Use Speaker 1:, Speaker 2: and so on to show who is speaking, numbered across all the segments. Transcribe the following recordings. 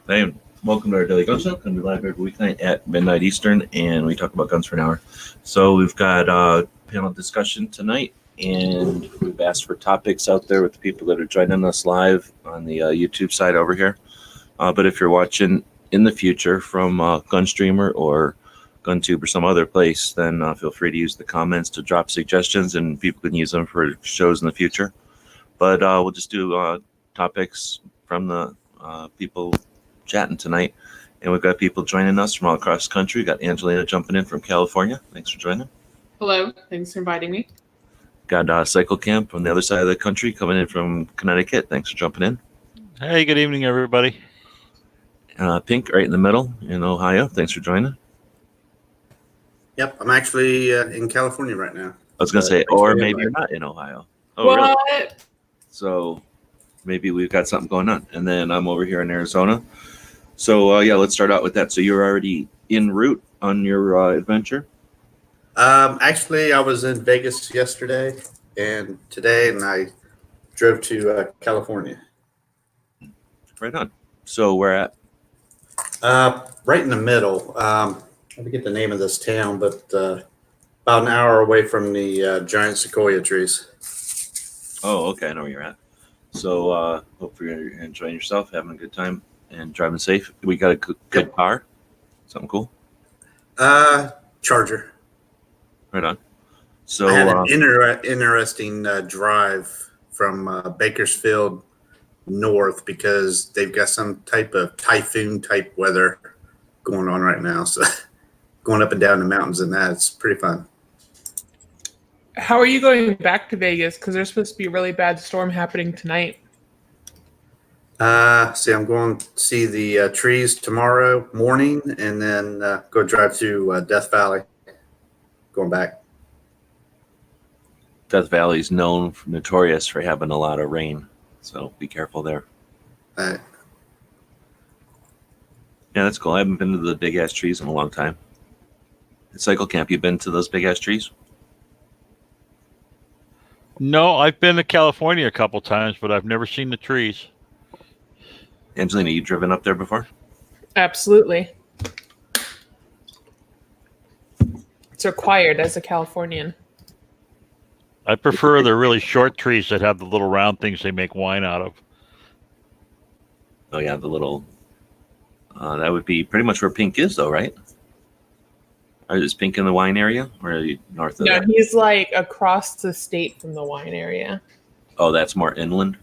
Speaker 1: Hey, welcome to our Daily Gun Show. Come to live every weeknight at midnight Eastern, and we talk about guns for an hour. So we've got a panel discussion tonight, and we've asked for topics out there with the people that are joining us live on the YouTube side over here. But if you're watching in the future from Gunstreamer or GunTube or some other place, then feel free to use the comments to drop suggestions, and people can use them for shows in the future. But we'll just do topics from the people chatting tonight, and we've got people joining us from all across the country. We've got Angelina jumping in from California. Thanks for joining.
Speaker 2: Hello, thanks for inviting me.
Speaker 1: Got Cycle Camp from the other side of the country coming in from Connecticut. Thanks for jumping in.
Speaker 3: Hey, good evening, everybody.
Speaker 1: Pink right in the middle in Ohio. Thanks for joining.
Speaker 4: Yep, I'm actually in California right now.
Speaker 1: I was gonna say, or maybe you're not in Ohio. Oh,
Speaker 2: What?
Speaker 1: really? So maybe we've got something going on. And then I'm over here in Arizona. So yeah, let's start out with that. So you're already en route on your adventure?
Speaker 4: Actually, I was in Vegas yesterday and today, and I drove to California.
Speaker 1: Right on. So where at?
Speaker 4: Right in the middle. I forget the name of this town, but about an hour away from the giant sequoia trees.
Speaker 1: Oh, okay. I know where you're at. So hopefully you're enjoying yourself, having a good time, and driving safe. We got a good car. Something cool.
Speaker 4: Charger.
Speaker 1: Right on. So
Speaker 4: I had an interesting drive from Bakersfield north because they've got some type of typhoon type weather going on right now. So going up and down the mountains and that, it's pretty fun.
Speaker 2: How are you going back to Vegas? Because there's supposed to be a really bad storm happening tonight.
Speaker 4: See, I'm going to see the trees tomorrow morning and then go drive to Death Valley. Going back.
Speaker 1: Death Valley is notorious for having a lot of rain, so be careful there. Yeah, that's cool. I haven't been to the big ass trees in a long time. At Cycle Camp, you been to those big ass trees?
Speaker 3: No, I've been to California a couple times, but I've never seen the trees.
Speaker 1: Angelina, you driven up there before?
Speaker 2: Absolutely. It's required as a Californian.
Speaker 3: I prefer the really short trees that have the little round things they make wine out of.
Speaker 1: Oh yeah, the little. That would be pretty much where Pink is, though, right? Or is Pink in the wine area, or are you north of that?
Speaker 2: No, he's like across the state from the wine area.
Speaker 1: Oh, that's more inland?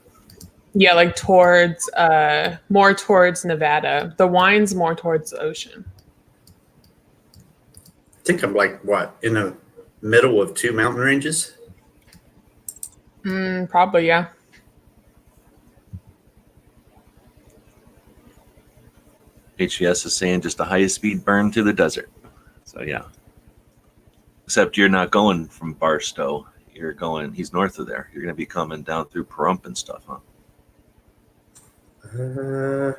Speaker 2: Yeah, like towards, more towards Nevada. The wine's more towards the ocean.
Speaker 4: I think I'm like, what, in the middle of two mountain ranges?
Speaker 2: Probably, yeah.
Speaker 1: HVS is saying just the highest speed burn through the desert. So yeah. Except you're not going from Barstow. You're going, he's north of there. You're going to be coming down through Pahrump and stuff, huh?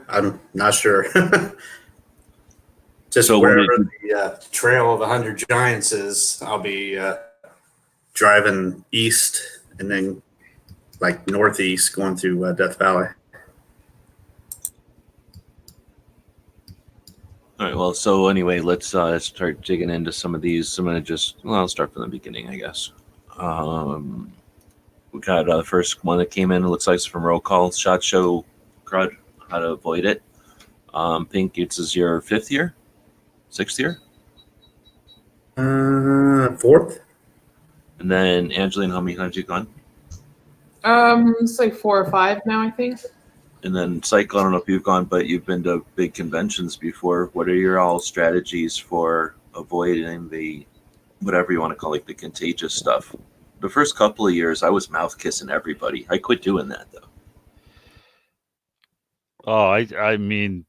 Speaker 4: I'm not sure. Just
Speaker 1: So
Speaker 4: wherever the Trail of the 100 Giants is, I'll be driving east and then like northeast going through Death Valley.
Speaker 1: All right, well, so anyway, let's start digging into some of these. I'm going to I'll start from the beginning, I guess. We got the first one that came in. It looks like it's from Roll Call. SHOT Show crud, how to avoid it. Pink, this is your 5th year? 6th year?
Speaker 4: 4th.
Speaker 1: And then Angeline, how many times you gone?
Speaker 2: It's like 4 or 5 now, I think.
Speaker 1: And then Cycle, I don't know if you've gone, but you've been to big conventions before. What are your all strategies for avoiding the, whatever you want to call it, the contagious stuff? The first couple of years, I was mouth kissing everybody. I quit doing that, though.
Speaker 3: Oh, I mean,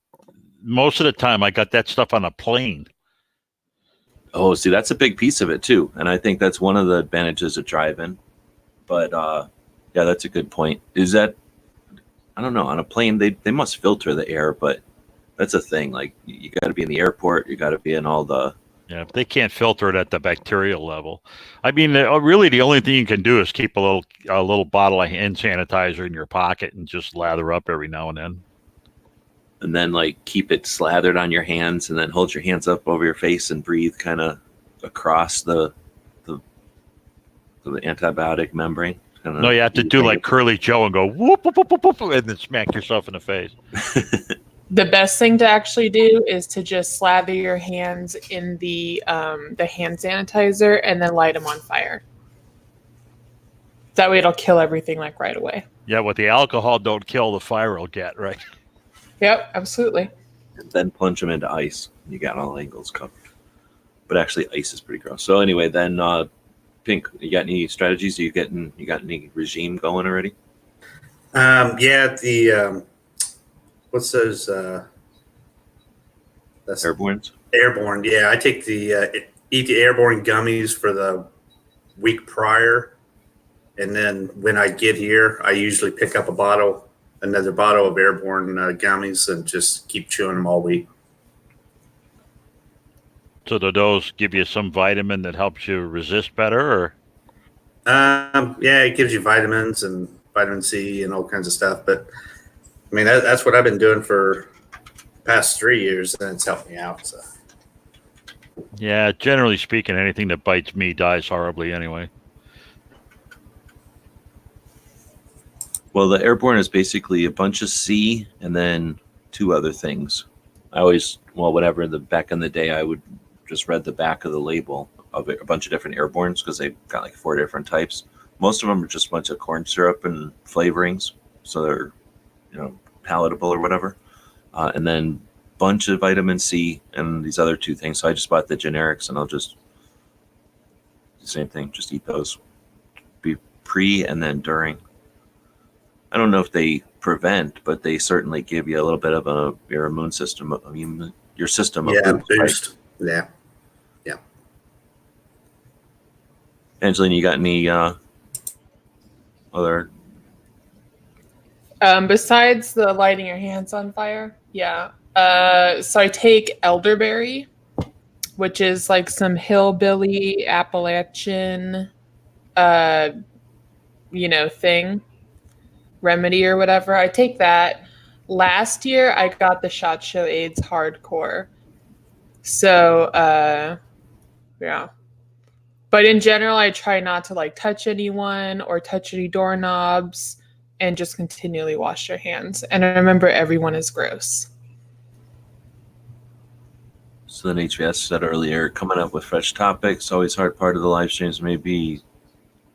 Speaker 3: most of the time I got that stuff on a plane.
Speaker 1: Oh, see, that's a big piece of it, too. And I think that's one of the advantages of driving. But, yeah, that's a good point. Is that, I don't know, on a plane, they must filter the air, but that's a thing. Like, you got to be in the airport. You got to be in all the
Speaker 3: Yeah, if they can't filter it at the bacterial level. I mean, really, the only thing you can do is keep a little bottle of hand sanitizer in your pocket and just lather up every now and then.
Speaker 1: And then like keep it slathered on your hands, and then hold your hands up over your face and breathe kind of across the antibiotic membrane.
Speaker 3: No, you have to do like Curly Joe and go whoop, whoop, whoop, whoop, whoop, and then smack yourself in the face.
Speaker 2: The best thing to actually do is to just slather your hands in the hand sanitizer and then light them on fire. That way it'll kill everything like right away.
Speaker 3: Yeah, what the alcohol don't kill, the fire will get, right?
Speaker 2: Yep, absolutely.
Speaker 1: And then plunge them into ice. You got all angles covered. But actually, ice is pretty gross. So anyway, then Pink, you got any strategies? You got any regime going already?
Speaker 4: Yeah, the what's those? That's
Speaker 1: Airborne's?
Speaker 4: Airborne. Yeah, I take eat the Airborne gummies for the week prior, and then when I get here, I usually pick up another bottle of Airborne gummies, and just keep chewing them all week.
Speaker 3: So do those give you some vitamin that helps you resist better, or?
Speaker 4: Yeah, it gives you vitamins and vitamin C and all kinds of stuff. But I mean, that's what I've been doing for the past 3 years, and it's helped me out. So.
Speaker 3: Yeah, generally speaking, anything that bites me dies horribly anyway.
Speaker 1: Well, the Airborne is basically a bunch of C and then 2 other things. Whatever, back in the day, I would just read the back of the label of a bunch of different Airbornes because they've got like 4 different types. Most of them are just a bunch of corn syrup and flavorings, so they're palatable or whatever. And then bunch of vitamin C and these other 2 things. So I just bought the generics, and I'll just same thing, just eat those. Be pre and then during. I don't know if they prevent, but they certainly give you a little bit of your immune system. Your system.
Speaker 4: Yeah,
Speaker 1: boost.
Speaker 4: Right? Yeah.
Speaker 1: Angeline, you got any other?
Speaker 2: Besides the lighting your hands on fire, yeah. So I take elderberry, which is like some hillbilly Appalachian, thing, remedy or whatever. I take that. Last year, I got the SHOT Show AIDS Hardcore. So, yeah. But in general, I try not to like touch anyone or touch any doorknobs, and just continually wash your hands. And remember, everyone is gross.
Speaker 1: So then HVS said earlier, coming up with fresh topics. Always hard part of the live streams may be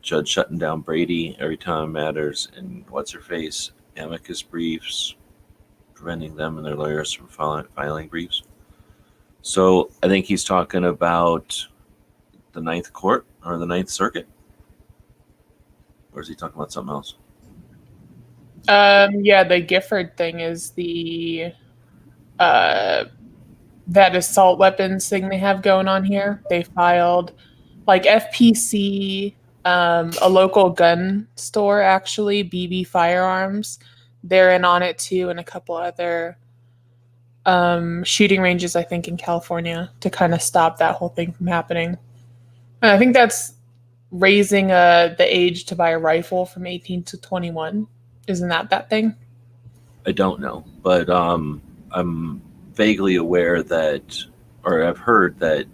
Speaker 1: Judge shutting down Brady every time it matters, and what's her face, amicus briefs, preventing them and their lawyers from filing briefs. So I think he's talking about the Ninth Court or the Ninth Circuit, or is he talking about something else?
Speaker 2: Yeah, the Gifford thing is the that assault weapons thing they have going on here. They filed like FPC, a local gun store, actually, BB Firearms. They're in on it too, and a couple other shooting ranges, I think, in California, to kind of stop that whole thing from happening. And I think that's raising the age to buy a rifle from 18 to 21. Isn't that thing?
Speaker 1: I don't know, but I'm vaguely aware that, or I've heard that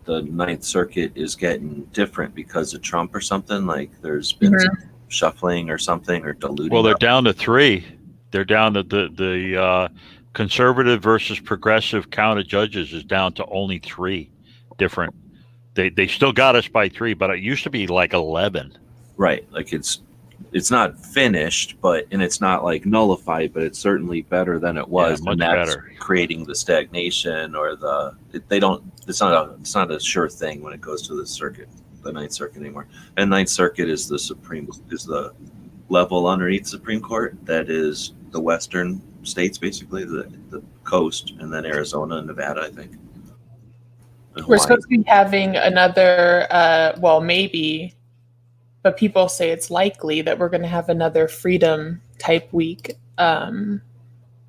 Speaker 1: the Ninth Circuit is getting different because of Trump or something. Like there's been some shuffling or something, or diluting.
Speaker 3: Well, they're down to 3. They're down to the conservative versus progressive count of judges is down to only 3 different. They still got us by 3, but it used to be like 11.
Speaker 1: Right, like it's not finished, and it's not like nullified, but it's certainly better than it was.
Speaker 3: Yeah, much
Speaker 1: and that's
Speaker 3: better.
Speaker 1: Creating the stagnation or it's not a sure thing when it goes to the Ninth Circuit anymore. And Ninth Circuit is the level underneath Supreme Court that is the Western states, basically the coast, and then Arizona and Nevada, I think.
Speaker 2: We're supposed to be having another, maybe, but people say it's likely that we're going to have another freedom type week here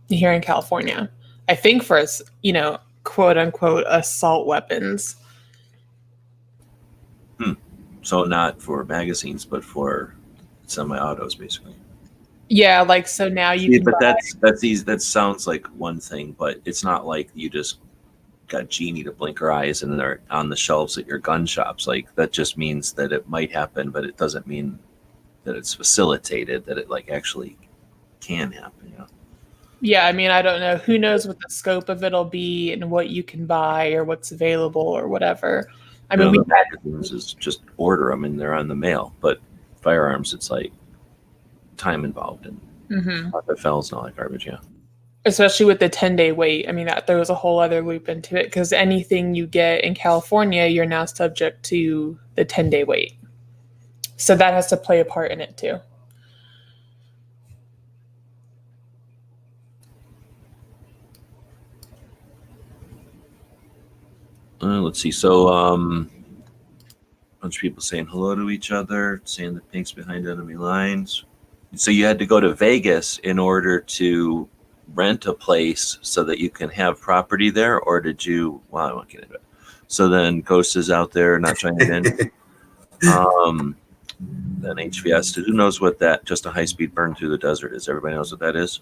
Speaker 2: in California. I think for, quote unquote, assault weapons.
Speaker 1: So not for magazines, but for semi-autos, basically.
Speaker 2: Yeah, like so now you
Speaker 1: See,
Speaker 2: can
Speaker 1: but
Speaker 2: buy.
Speaker 1: that's easy. That sounds like one thing, but it's not like you just got Genie to blink her eyes and they're on the shelves at your gun shops. Like that just means that it might happen, but it doesn't mean that it's facilitated. That it like actually can happen. You know?
Speaker 2: Yeah, I mean, I don't know. Who knows what the scope of it'll be and what you can buy or what's available or whatever. I mean, we
Speaker 1: the magazines is just order them and they're on the mail, but firearms, it's like time involved and
Speaker 2: mhm.
Speaker 1: FFLs and all that garbage. Yeah.
Speaker 2: Especially with the 10-day wait. I mean, that throws a whole other loop into it because anything you get in California, you're now subject to the 10-day wait. So that has to play a part in it too.
Speaker 1: Let's see. So, a bunch of people saying hello to each other, saying that Pink's behind enemy lines. So you had to go to Vegas in order to rent a place so that you can have property there, or did you? Well, I won't get into it. So then Ghost is out there not chiming in. Then HVS. Who knows what that? Just a high-speed burn through the desert is. Everybody knows what that is.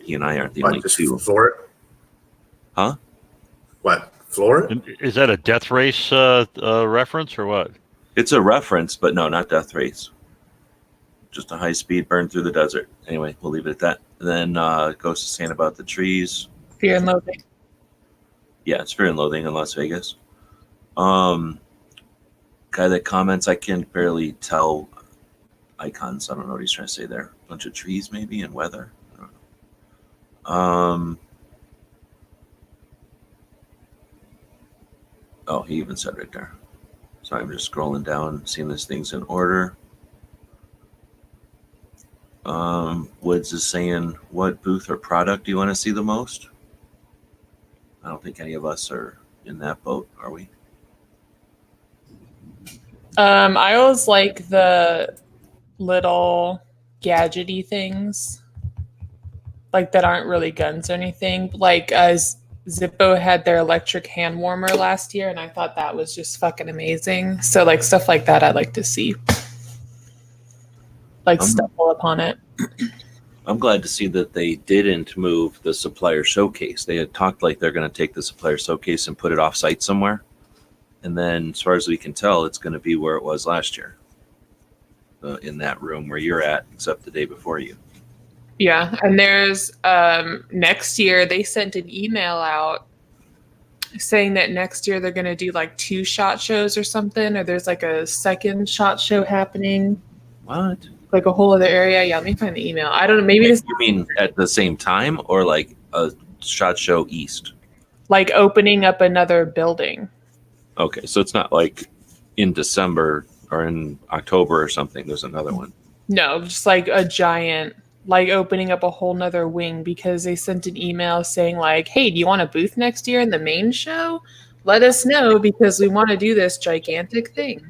Speaker 1: He and I aren't the only
Speaker 4: Just
Speaker 1: two.
Speaker 4: floor it?
Speaker 1: Huh?
Speaker 4: What? Floor it?
Speaker 3: Is that a death race reference or what?
Speaker 1: It's a reference, but no, not Death Race. Just a high-speed burn through the desert. Anyway, we'll leave it at that. Then Ghost is saying about the trees.
Speaker 2: Fear and loathing.
Speaker 1: Yeah, it's Fear and Loathing in Las Vegas. Guy that comments, I can barely tell icons. I don't know what he's trying to say there. Bunch of trees, maybe, and weather. I don't know. Oh, he even said right there. Sorry, I'm just scrolling down, seeing these things in order. Woods is saying, what booth or product do you want to see the most? I don't think any of us are in that boat, are we?
Speaker 2: I always like the little gadgety things, like that aren't really guns or anything. Like Zippo had their electric hand warmer last year, and I thought that was just fucking amazing. So like stuff like that, I'd like to see. Like stumble upon it.
Speaker 1: I'm glad to see that they didn't move the supplier showcase. They had talked like they're going to take the supplier showcase and put it off site somewhere. And then, as far as we can tell, it's going to be where it was last year, in that room where you're at, except the day before you.
Speaker 2: Yeah, and there's next year they sent an email out saying that next year they're going to do like 2 SHOT Shows or something, or there's like a second SHOT Show happening.
Speaker 1: What?
Speaker 2: Like a whole other area. Yeah, let me find the email. I don't know. Maybe this
Speaker 1: You mean at the same time, or like a SHOT Show East?
Speaker 2: like opening up another building.
Speaker 1: Okay, so it's not like in December or in October or something. There's another one.
Speaker 2: No, just like a giant, like opening up a whole nother wing because they sent an email saying like, hey, do you want a booth next year in the main show? Let us know because we want to do this gigantic thing.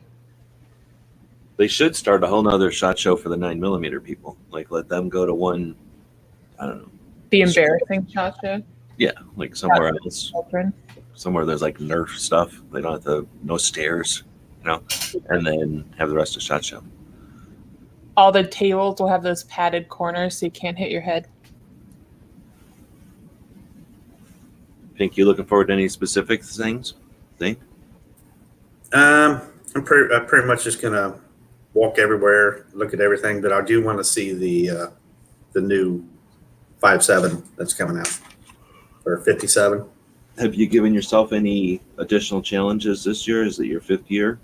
Speaker 1: They should start a whole nother SHOT Show for the 9mm people. Like let them go to one, I don't know.
Speaker 2: The embarrassing SHOT Show.
Speaker 1: Yeah, like somewhere else.
Speaker 2: Children.
Speaker 1: Somewhere there's like Nerf stuff. They don't have to, no stairs, you know, and then have the rest of SHOT Show.
Speaker 2: All the tables will have those padded corners so you can't hit your head.
Speaker 1: Pink, you looking forward to any specific things?
Speaker 4: I'm pretty much just gonna walk everywhere, look at everything, but I do want to see the new 5.7 that's coming out, or 57.
Speaker 1: Have you given yourself any additional challenges this year? Is it your 5th year?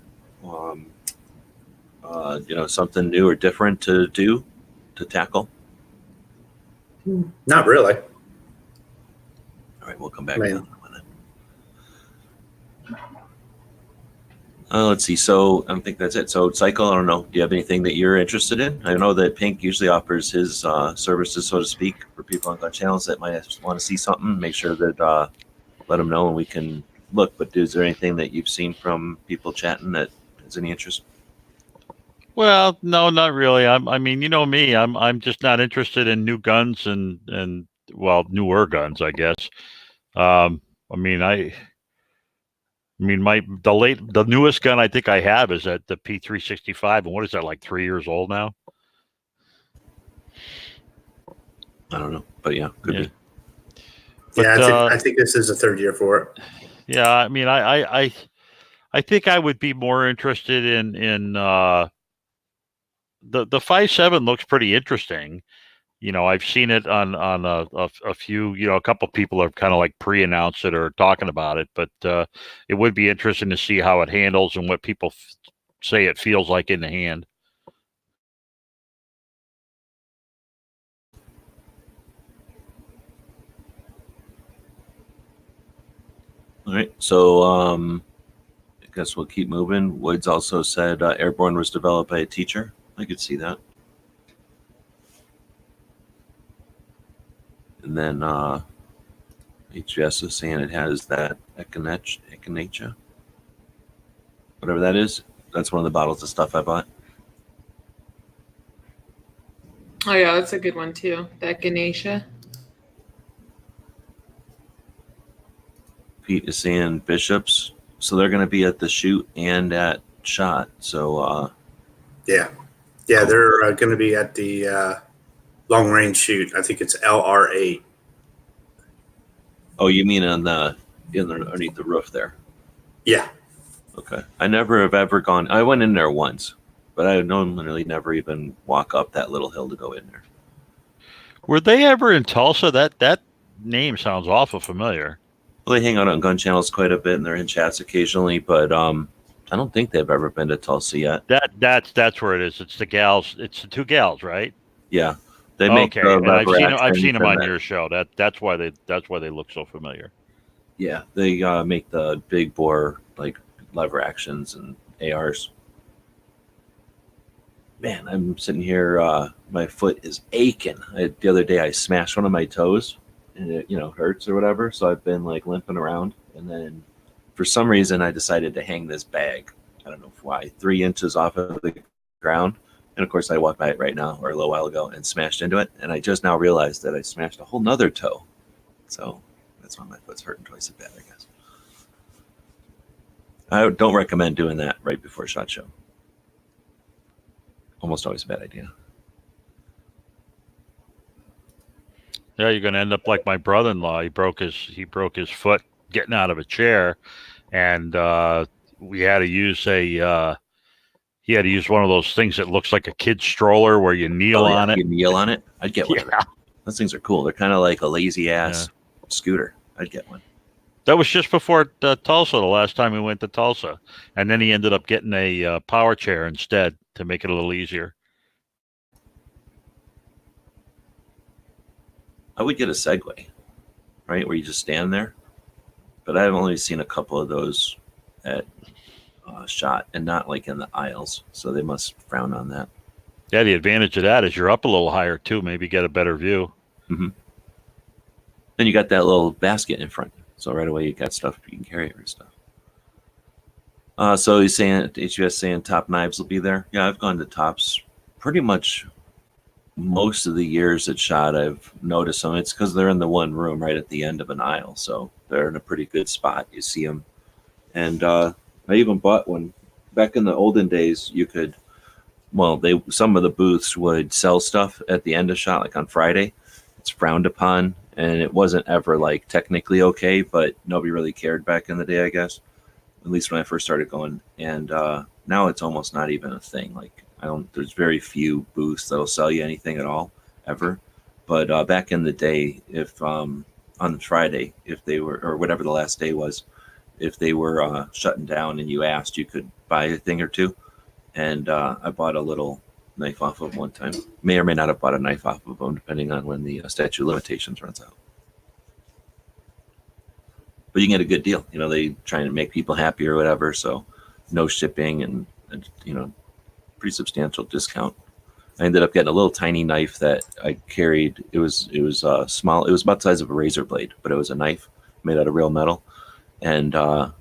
Speaker 1: Something new or different to do, to tackle?
Speaker 4: Not really.
Speaker 1: All right, we'll come back
Speaker 4: Man.
Speaker 1: to that. Let's see. So I think that's it. So Cycle, I don't know. Do you have anything that you're interested in? I know that Pink usually offers his services, so to speak, for people on gun channels that might want to see something. Make sure that let them know and we can look. But is there anything that you've seen from people chatting that has any interest?
Speaker 3: Well, no, not really. I mean, you know me. I'm just not interested in new guns and well, newer guns, I guess. I mean, I mean, the newest gun I think I have is at the P365, and what is that, like 3 years old now?
Speaker 1: I don't know, but yeah, could
Speaker 3: Yeah.
Speaker 1: be.
Speaker 3: But,
Speaker 4: Yeah, I think this is the third year for it.
Speaker 3: Yeah, I mean, I think I would be more interested in the 5.7 looks pretty interesting. You know, I've seen it on a few. You know, a couple people have kind of like pre-announced it or talking about it, but it would be interesting to see how it handles and what people say it feels like in the hand.
Speaker 1: All right, so I guess we'll keep moving. Woods also said Airborne was developed by a teacher. I could see that. And then HGS is saying it has that echinacea, whatever that is. That's one of the bottles of stuff I bought.
Speaker 2: Oh yeah, that's a good one too. That Ganesha.
Speaker 1: Pete is saying Bishops, so they're going to be at the shoot and at shot. So
Speaker 4: Yeah, they're going to be at the long range shoot. I think it's LR8.
Speaker 1: oh, you mean underneath the roof there?
Speaker 4: Yeah,
Speaker 1: Okay. I never have ever gone. I went in there once, but I normally never even walk up that little hill to go in there.
Speaker 3: Were they ever in Tulsa? That name sounds awful familiar.
Speaker 1: Well, they hang out on gun channels quite a bit, and they're in chats occasionally. But I don't think they've ever been to Tulsa yet.
Speaker 3: That's where it is. It's the gals. It's the two gals, right?
Speaker 1: Yeah, they make.
Speaker 3: Okay, and I've
Speaker 1: lever
Speaker 3: seen them on
Speaker 1: actions
Speaker 3: your show. That's why they look so familiar.
Speaker 1: Yeah, they make the big bore like lever actions and ARs. Man, I'm sitting here. My foot is aching. The other day, I smashed one of my toes, and it hurts or whatever. So I've been like limping around, and then for some reason, I decided to hang this bag. I don't know why, 3 inches off of the ground, and of course, I walked by it right now or a little while ago and smashed into it, and I just now realized that I smashed a whole nother toe. So that's why my foot's hurting twice as bad, I guess. I don't recommend doing that right before SHOT Show. Almost always a bad idea.
Speaker 3: Yeah, you're going to end up like my brother-in-law. He broke his foot getting out of a chair, and we had to use he had to use one of those things that looks like a kid's stroller where you kneel on it.
Speaker 1: You kneel on it? I'd get one.
Speaker 3: Yeah.
Speaker 1: Those things are cool. They're kind of like a lazy ass scooter. I'd get one.
Speaker 3: That was just before Tulsa, the last time we went to Tulsa. And then he ended up getting a power chair instead to make it a little easier.
Speaker 1: I would get a Segway, right, where you just stand there. But I've only seen a couple of those at SHOT, and not like in the aisles. So they must frown on that.
Speaker 3: Yeah, the advantage of that is you're up a little higher too. Maybe get a better view.
Speaker 1: Mm-hmm. Then you got that little basket in front. So right away you got stuff you can carry your stuff. So he's saying HUS saying Top Knives will be there. Yeah, I've gone to Tops pretty much most of the years at SHOT. I've noticed them. It's because they're in the one room right at the end of an aisle, so they're in a pretty good spot. You see them, and I even bought one back in the olden days. You could, some of the booths would sell stuff at the end of SHOT, like on Friday. It's frowned upon. And it wasn't ever like technically okay, but nobody really cared back in the day, I guess. At least when I first started going. And now it's almost not even a thing. Like there's very few booths that'll sell you anything at all, ever. But back in the day, if on Friday, if they were, or whatever the last day was, if they were shutting down and you asked, you could buy a thing or two. And I bought a little knife off of one time. May or may not have bought a knife off of them, depending on when the statute of limitations runs out. But you can get a good deal. They trying to make people happy or whatever, so no shipping and pretty substantial discount. I ended up getting a little tiny knife that I carried. It was small. It was about the size of a razor blade, but it was a knife made out of real metal, and I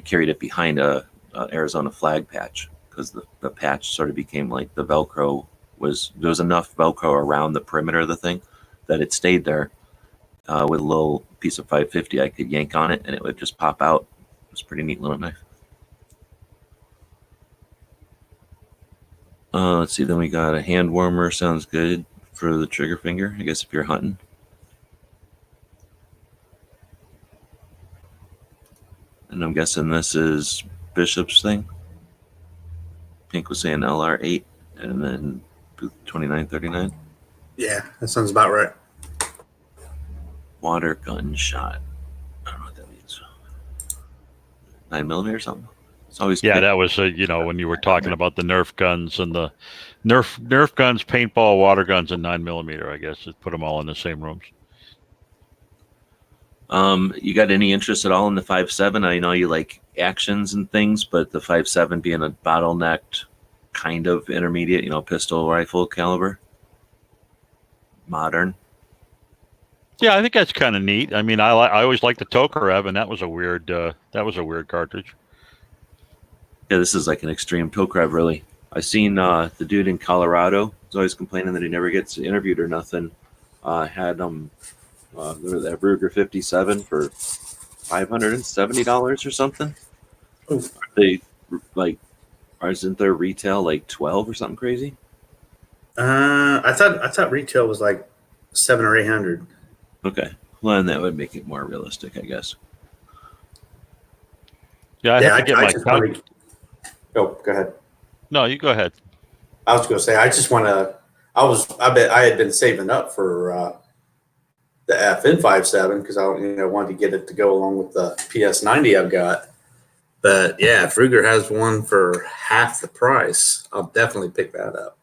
Speaker 1: carried it behind a Arizona flag patch. Because the patch sort of became like the Velcro there was enough Velcro around the perimeter of the thing that it stayed there with a little piece of 550, I could yank on it and it would just pop out. It's a pretty neat little knife. Let's see. Then we got a hand warmer. Sounds good for the trigger finger. I guess if you're hunting. And I'm guessing this is Bishop's thing. Pink was saying LR8, and then Booth 2939.
Speaker 4: Yeah, that sounds about right.
Speaker 1: Water gun shot. I don't know what that means. 9mm or something. It's always
Speaker 3: Yeah, that was when you were talking about the Nerf guns and the Nerf guns, paintball, water guns, and 9mm. I guess just put them all in the same rooms.
Speaker 1: You got any interest at all in the 5.7? I know you like actions and things, but the 5.7 being a bottlenecked kind of intermediate, pistol rifle caliber, modern.
Speaker 3: Yeah, I think that's kind of neat. I mean, I always liked the Tokarev, and that was a weird cartridge.
Speaker 1: Yeah, this is like an extreme Tokarev, really. I seen the dude in Colorado. He's always complaining that he never gets interviewed or nothing. Had that Ruger 57 for $570 or something.
Speaker 4: Oh.
Speaker 1: They isn't their retail like 12 or something crazy?
Speaker 4: I thought retail was like 700 or 800.
Speaker 1: Okay, well, then that would make it more realistic, I guess.
Speaker 3: Yeah, I have to get my.
Speaker 4: Oh, go ahead.
Speaker 3: No, you go ahead.
Speaker 4: I was going to say I just want to. I had been saving up for the FN 5.7 because I wanted to get it to go along with the PS90 I've got. But yeah, if Ruger has one for half the price, I'll definitely pick that up.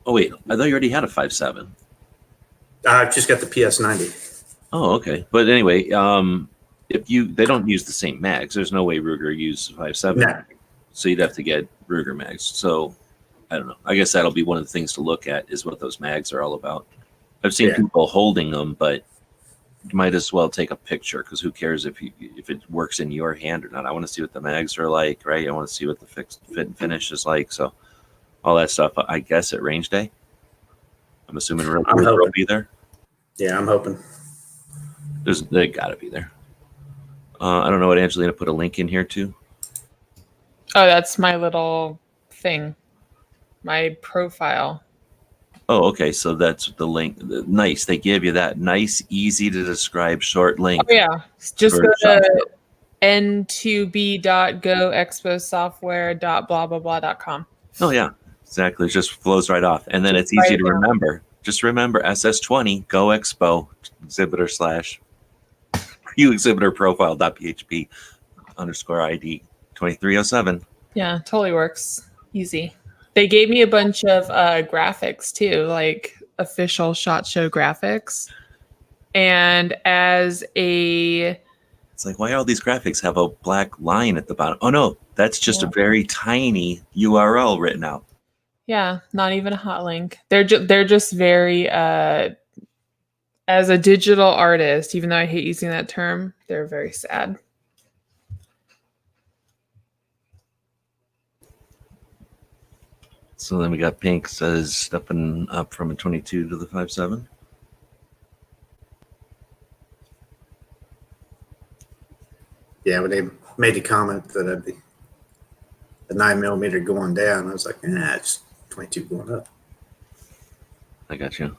Speaker 1: Oh wait, I thought you already had a 5.7.
Speaker 4: I've just got the PS90.
Speaker 1: Oh, okay. But anyway, they don't use the same mags. There's no way Ruger used 5.7.
Speaker 4: No.
Speaker 1: So you'd have to get Ruger mags. So I don't know. I guess that'll be one of the things to look at is what those mags are all about. I've seen people holding them, but you might as well take a picture because who cares if it works in your hand or not? I want to see what the mags are like, right? I want to see what the fit and finish is like. So all that stuff, I guess, at range day. I'm assuming Ruger will be there.
Speaker 4: Yeah, I'm hoping.
Speaker 1: They got to be there. I don't know what Angelina put a link in here to.
Speaker 2: Oh, that's my little thing. My profile.
Speaker 1: Oh, okay. So that's the link. Nice. They give you that nice, easy to describe short link.
Speaker 2: Oh, yeah. Just go to n2b.goexposoftware.blah.blah.blah.com.
Speaker 1: Oh, yeah. Exactly. It just flows right off. And then it's easy to remember. Just remember SS20, Go Expo, exhibitor / exhibitor profile.php _ID 2307.
Speaker 2: Yeah, totally works. Easy. They gave me a bunch of graphics too, like official SHOT Show graphics. And as a...
Speaker 1: It's like, why all these graphics have a black line at the bottom? Oh, no, that's just a very tiny URL written out.
Speaker 2: Yeah, not even a hot link. They're just very, as a digital artist, even though I hate using that term, they're very sad.
Speaker 1: So then we got Pink says stepping up from a 22 to the 5.7.
Speaker 4: Yeah, when they made the comment that I'd be the 9mm going down, I was like, it's 22 going up.
Speaker 1: I got you.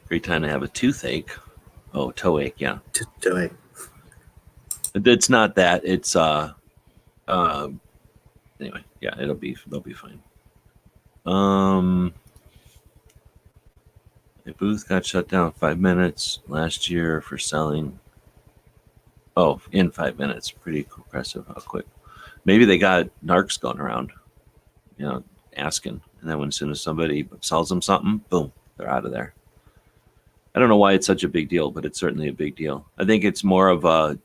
Speaker 1: Great time to have a toothache. Oh, toeache, yeah.
Speaker 4: Toeache.
Speaker 1: It's not that. It's anyway, yeah, they'll be fine. A booth got shut down 5 minutes last year for selling. Oh, in 5 minutes. Pretty impressive how quick. Maybe they got narcs going around, asking. And then as soon as somebody sells them something, boom, they're out of there. I don't know why it's such a big deal, but it's certainly a big deal. I think it's more of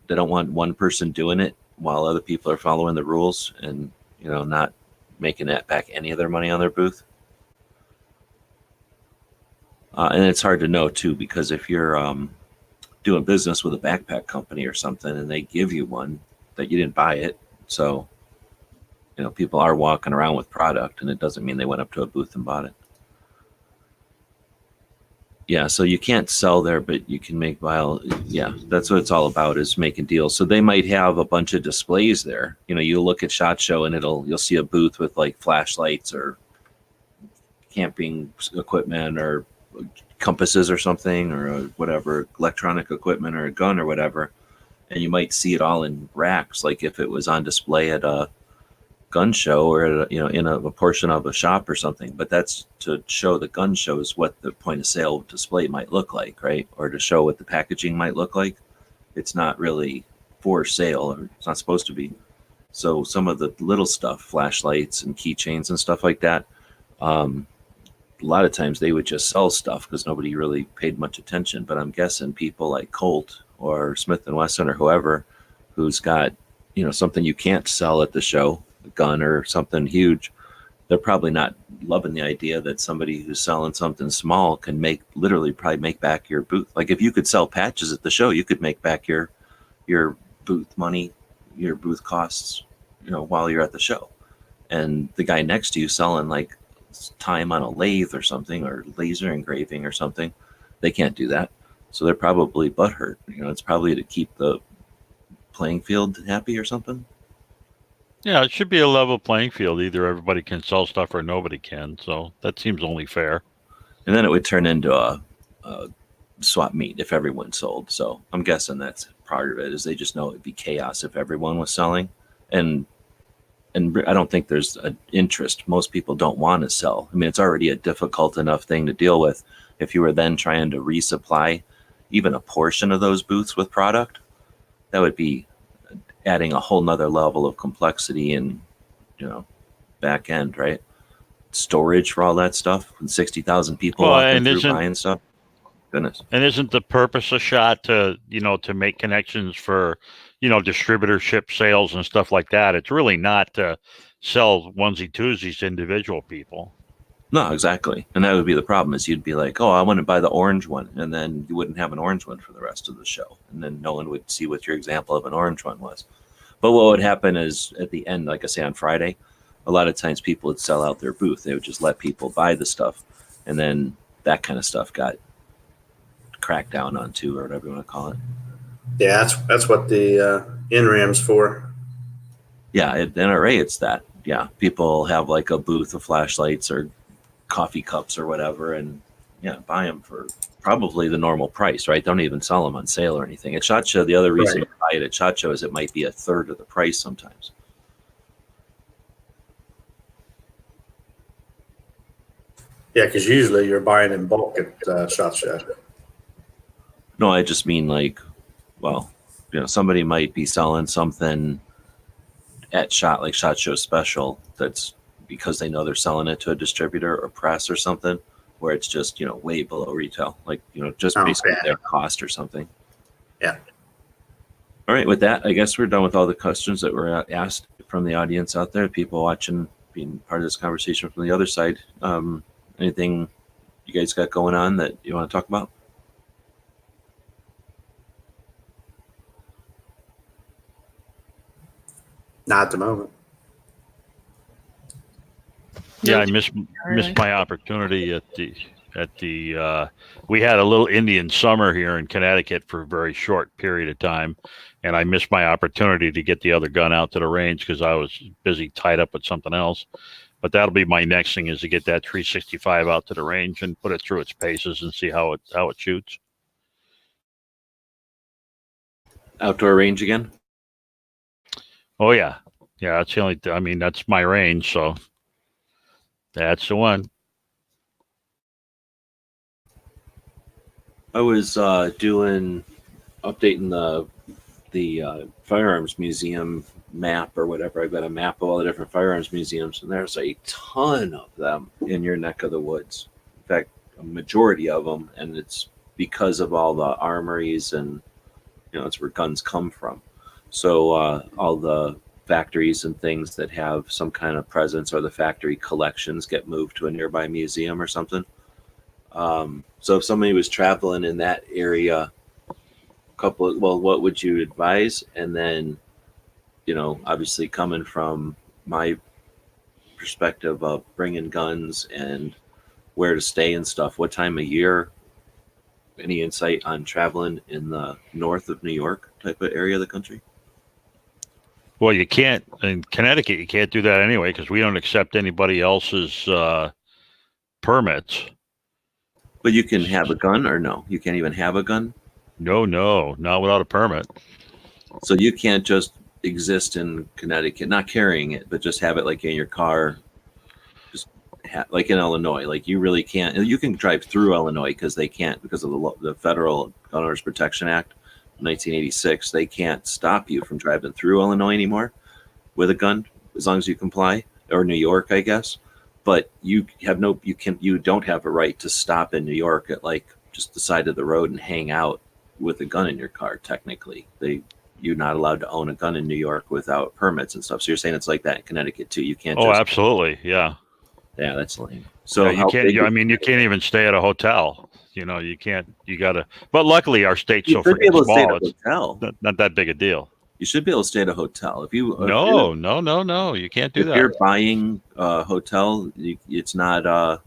Speaker 1: they don't want one person doing it while other people are following the rules and, not making that back any of their money on their booth. And it's hard to know, too, because if you're doing business with a backpack company or something and they give you one that you didn't buy it. So, people are walking around with product and it doesn't mean they went up to a booth and bought it. Yeah, so you can't sell there, but you can make yeah, that's what it's all about, is making deals. So they might have a bunch of displays there. You know, you look at SHOT Show and you'll see a booth with like flashlights or camping equipment or compasses or something or whatever, electronic equipment or a gun or whatever. And you might see it all in racks, like if it was on display at a gun show or at in a portion of a shop or something. But that's to show the gun shows what the point of sale display might look like, right? Or to show what the packaging might look like. It's not really for sale, or it's not supposed to be. So some of the little stuff, flashlights and keychains and stuff like that, a lot of times they would just sell stuff because nobody really paid much attention. But I'm guessing people like Colt or Smith and Wesson or whoever, who's got something you can't sell at the show, a gun or something huge, they're probably not loving the idea that somebody who's selling something small can probably make back your booth. Like if you could sell patches at the show, you could make back your booth money, your booth costs, while you're at the show. And the guy next to you selling like time on a lathe or something, or laser engraving or something, they can't do that. So they're probably butthurt. It's probably to keep the playing field happy or something.
Speaker 3: Yeah, it should be a level playing field. Either everybody can sell stuff or nobody can. So that seems only fair.
Speaker 1: And then it would turn into a swap meet if everyone sold. So I'm guessing that's part of it, is they just know it'd be chaos if everyone was selling. And I don't think there's an interest. Most people don't want to sell. I mean, it's already a difficult enough thing to deal with. If you were then trying to resupply even a portion of those booths with product, that would be adding a whole nother level of complexity and, back end, right? Storage for all that stuff. And 60,000 people walking through buying stuff. Goodness.
Speaker 3: And isn't the purpose of SHOT to make connections for, distributorship sales and stuff like that? It's really not to sell onesie twosies to individual people.
Speaker 1: No, exactly. And that would be the problem, is you'd be like, oh, I want to buy the orange one. And then you wouldn't have an orange one for the rest of the show. And then no one would see what your example of an orange one was. But what would happen is at the end, like I say, on Friday, a lot of times people would sell out their booth. They would just let people buy the stuff. And then that kind of stuff got cracked down on too, or whatever you want to call it.
Speaker 4: Yeah, that's what the NRAM's for.
Speaker 1: Yeah, at NRA, it's that. Yeah, people have like a booth of flashlights or coffee cups or whatever, and buy them for probably the normal price, right? Don't even sell them on sale or anything. At SHOT Show, the other reason you buy it at SHOT Show is it might be a third of the price sometimes.
Speaker 4: Yeah, because usually you're buying in bulk at SHOT Show.
Speaker 1: No, I just mean somebody might be selling something at SHOT Show special that's because they know they're selling it to a distributor or press or something, where it's just, way below retail, basically their cost or something.
Speaker 4: Yeah.
Speaker 1: All right. With that, I guess we're done with all the questions that were asked from the audience out there, people watching, being part of this conversation from the other side. Anything you guys got going on that you want to talk about?
Speaker 4: Not at the moment.
Speaker 3: Yeah, I missed my opportunity at the we had a little Indian summer here in Connecticut for a very short period of time, and I missed my opportunity to get the other gun out to the range because I was busy tied up with something else. But that'll be my next thing, is to get that 365 out to the range and put it through its paces and see how it shoots.
Speaker 1: Outdoor range again?
Speaker 3: Oh yeah, that's the only. I mean, that's my range, so that's the one.
Speaker 1: I was updating the firearms museum map or whatever. I've got a map of all the different firearms museums, and there's a ton of them in your neck of the woods. In fact, a majority of them, and it's because of all the armories and it's where guns come from. So all the factories and things that have some kind of presence, or the factory collections, get moved to a nearby museum or something. So if somebody was traveling in that area, what would you advise? And then, obviously coming from my perspective of bringing guns and where to stay and stuff, what time of year any insight on traveling in the north of New York type of area of the country?
Speaker 3: Well, you can't in Connecticut. You can't do that anyway because we don't accept anybody else's permits.
Speaker 1: But you can have a gun, or no? You can't even have a gun.
Speaker 3: No, not without a permit.
Speaker 1: So you can't just exist in Connecticut, not carrying it, but just have it like in your car, just like in Illinois. Like you really can't. You can drive through Illinois because they can't, because of the Federal Gun Owners Protection Act, 1986. They can't stop you from driving through Illinois anymore with a gun as long as you comply, or New York, I guess. But you don't have a right to stop in New York at like just the side of the road and hang out with a gun in your car. Technically, you're not allowed to own a gun in New York without permits and stuff. So you're saying it's like that in Connecticut too. You can't.
Speaker 3: Oh, absolutely, yeah.
Speaker 1: Yeah, that's lame. So
Speaker 3: yeah, you can't. I mean, you can't even stay at a hotel. You know, you can't. You gotta. But luckily, our state's so freaking small. It's not that big a deal.
Speaker 1: You should be able to stay at a hotel if you.
Speaker 3: No. You can't do that.
Speaker 1: If you're buying a hotel, it's not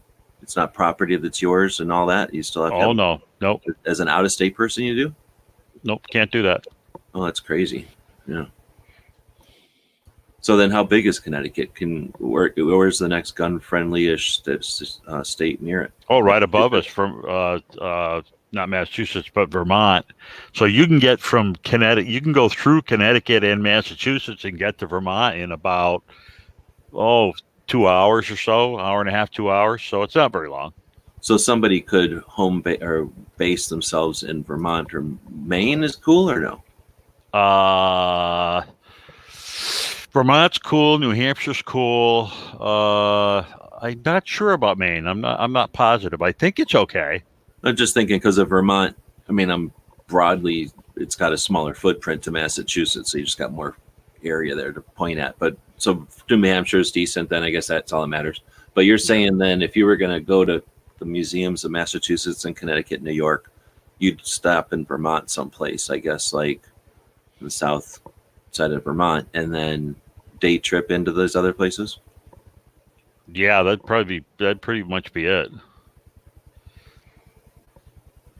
Speaker 1: property that's yours and all that. You still have.
Speaker 3: Oh no.
Speaker 1: As an out-of-state person, you do.
Speaker 3: Nope, can't do that.
Speaker 1: Oh, that's crazy. Yeah. So then, how big is Connecticut? Where's the next gun-friendly-ish state near it?
Speaker 3: Oh, right above us, from not Massachusetts, but Vermont. So you can get from Connecticut. You can go through Connecticut and Massachusetts and get to Vermont in about 2 hours or so, hour and a half, 2 hours. So it's not very long.
Speaker 1: So somebody could base themselves in Vermont or Maine is cool or no?
Speaker 3: Vermont's cool. New Hampshire's cool. I'm not sure about Maine. I'm not positive. I think it's okay.
Speaker 1: I'm just thinking because of Vermont. I mean, it's got a smaller footprint to Massachusetts, so you just got more area there to point at. But so New Hampshire is decent. Then I guess that's all that matters. But you're saying then if you were going to go to the museums of Massachusetts and Connecticut, New York, you'd stop in Vermont someplace, I guess, like the south side of Vermont, and then day trip into those other places.
Speaker 3: Yeah, that'd pretty much be it.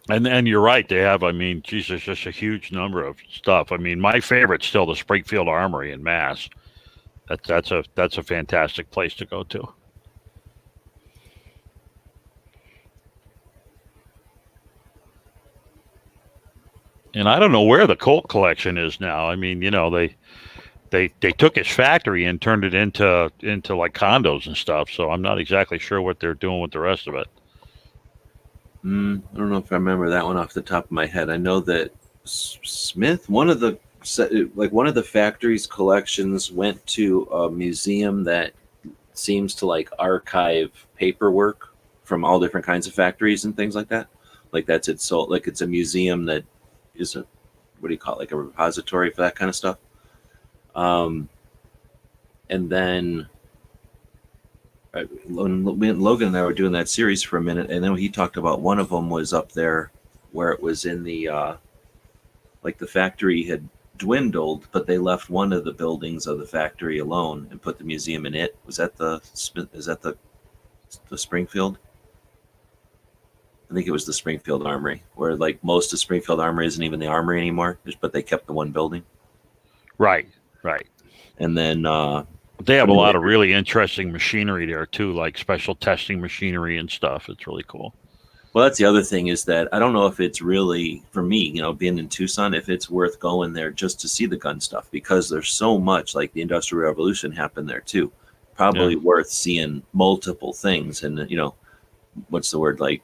Speaker 3: And you're right, they have, I mean, geez, there's just a huge number of stuff. I mean, my favorite's still the Springfield Armory in Mass. That's a fantastic place to go to. And I don't know where the Colt collection is now. I mean, you know, they took his factory and turned it into like condos and stuff. So I'm not exactly sure what they're doing with the rest of it.
Speaker 1: I don't know if I remember that one off the top of my head. I know that Smith, one of the factory's collections went to a museum that seems to like archive paperwork from all different kinds of factories and things like that. Like that's it. So like it's a museum that is like a repository for that kind of stuff. And then Logan and I were doing that series for a minute, and then he talked about one of them was up there where it was in the like the factory had dwindled, but they left one of the buildings of the factory alone and put the museum in it. Is that the Springfield? I think it was the Springfield Armory, where like most of Springfield Armory isn't even the armory anymore, but they kept the one building.
Speaker 3: Right.
Speaker 1: And then
Speaker 3: they have a lot of really interesting machinery there too, like special testing machinery and stuff. It's really cool.
Speaker 1: Well, that's the other thing is that I don't know if it's really, for me, you know, being in Tucson, if it's worth going there just to see the gun stuff, because there's so much, like the Industrial Revolution happened there too. Probably worth seeing multiple things. And, you know, what's the word, like,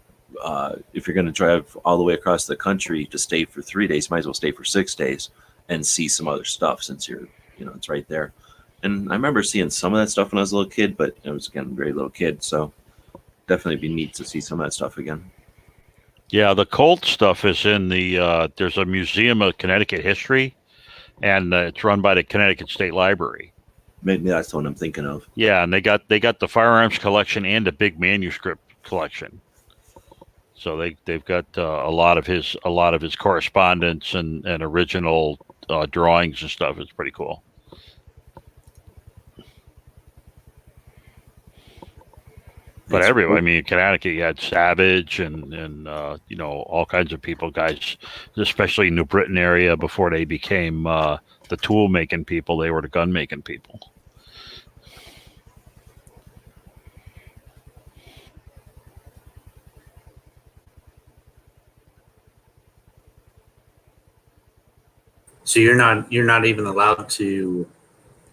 Speaker 1: if you're going to drive all the way across the country to stay for 3 days, might as well stay for 6 days and see some other stuff since it's right there. And I remember seeing some of that stuff when I was a little kid, but I was again a very little kid, so definitely be neat to see some of that stuff again.
Speaker 3: Yeah, the Colt stuff is in the there's a Museum of Connecticut History, and it's run by the Connecticut State Library.
Speaker 1: Maybe that's the one I'm thinking of.
Speaker 3: Yeah, and they got the firearms collection and a big manuscript collection. So they've got a lot of his correspondence and original drawings and stuff. It's pretty cool. But
Speaker 1: It's-
Speaker 3: everywhere, I mean, in Connecticut, you had Savage and you know, all kinds of people, guys, especially New Britain area before they became the tool making people. They were the gun making people.
Speaker 4: So you're not even allowed to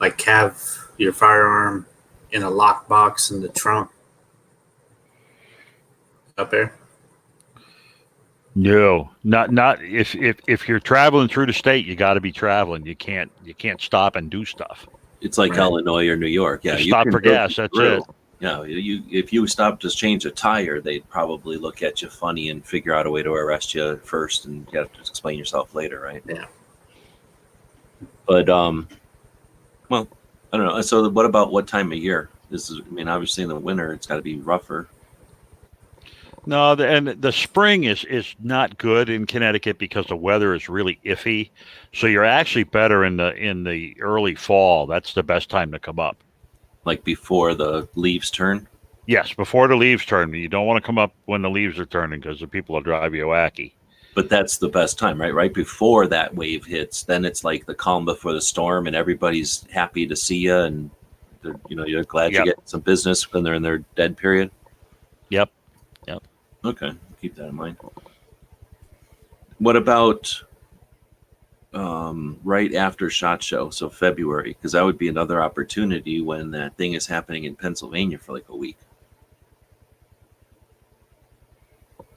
Speaker 4: like have your firearm in a lockbox in the trunk up there.
Speaker 3: No, not if you're traveling through the state, you got to be traveling. You can't stop and do stuff.
Speaker 1: It's like
Speaker 4: Right.
Speaker 1: Illinois or New York. Yeah,
Speaker 3: Just
Speaker 1: you
Speaker 3: stop
Speaker 1: can
Speaker 3: for
Speaker 1: go
Speaker 3: gas. That's
Speaker 1: through.
Speaker 3: it.
Speaker 1: Yeah, you if you stop to change a tire, they'd probably look at you funny and figure out a way to arrest you first, and you have to explain yourself later, right?
Speaker 4: Yeah.
Speaker 1: But well, I don't know. So what about what time of year? This is, I mean, obviously in the winter it's got to be rougher.
Speaker 3: No, and the spring is not good in Connecticut because the weather is really iffy. So you're actually better in the early fall. That's the best time to come up.
Speaker 1: Like before the leaves turn.
Speaker 3: Yes, before the leaves turn. You don't want to come up when the leaves are turning because the people will drive you wacky.
Speaker 1: But that's the best time, right? Right before that wave hits, then it's like the calm before the storm, and everybody's happy to see you, and you're glad
Speaker 3: Yep.
Speaker 1: you get some business when they're in their dead period.
Speaker 3: Yep.
Speaker 1: Okay, keep that in mind. What about right after SHOT Show, so February, because that would be another opportunity when that thing is happening in Pennsylvania for like a week.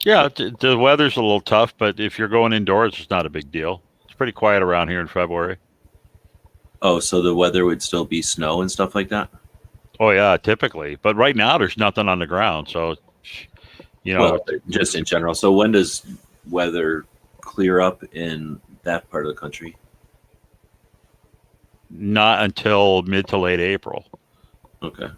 Speaker 3: Yeah, the weather's a little tough, but if you're going indoors, it's not a big deal. It's pretty quiet around here in February.
Speaker 1: Oh, so the weather would still be snow and stuff like that?
Speaker 3: Oh yeah, typically. But right now, there's nothing on the ground, so you know.
Speaker 1: Well, just in general. So when does weather clear up in that part of the country?
Speaker 3: Not until mid to late April.
Speaker 1: Okay.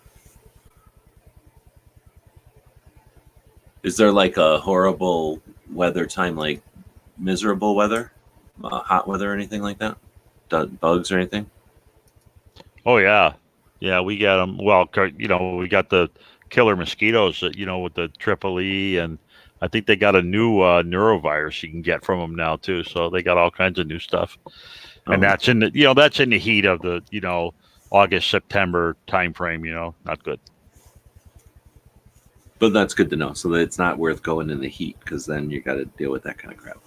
Speaker 1: Is there like a horrible weather time, like miserable weather, hot weather, or anything like that? Bugs or anything?
Speaker 3: Oh yeah, yeah. We got them. Well, you know, we got the killer mosquitoes that, you know, with the triple E, and I think they got a new neurovirus you can get from them now too. So they got all kinds of new stuff, and that's in the that's in the heat of the August September time frame. Not good.
Speaker 1: But that's good to know, so that it's not worth going in the heat, because then you got to deal with that kind of crap.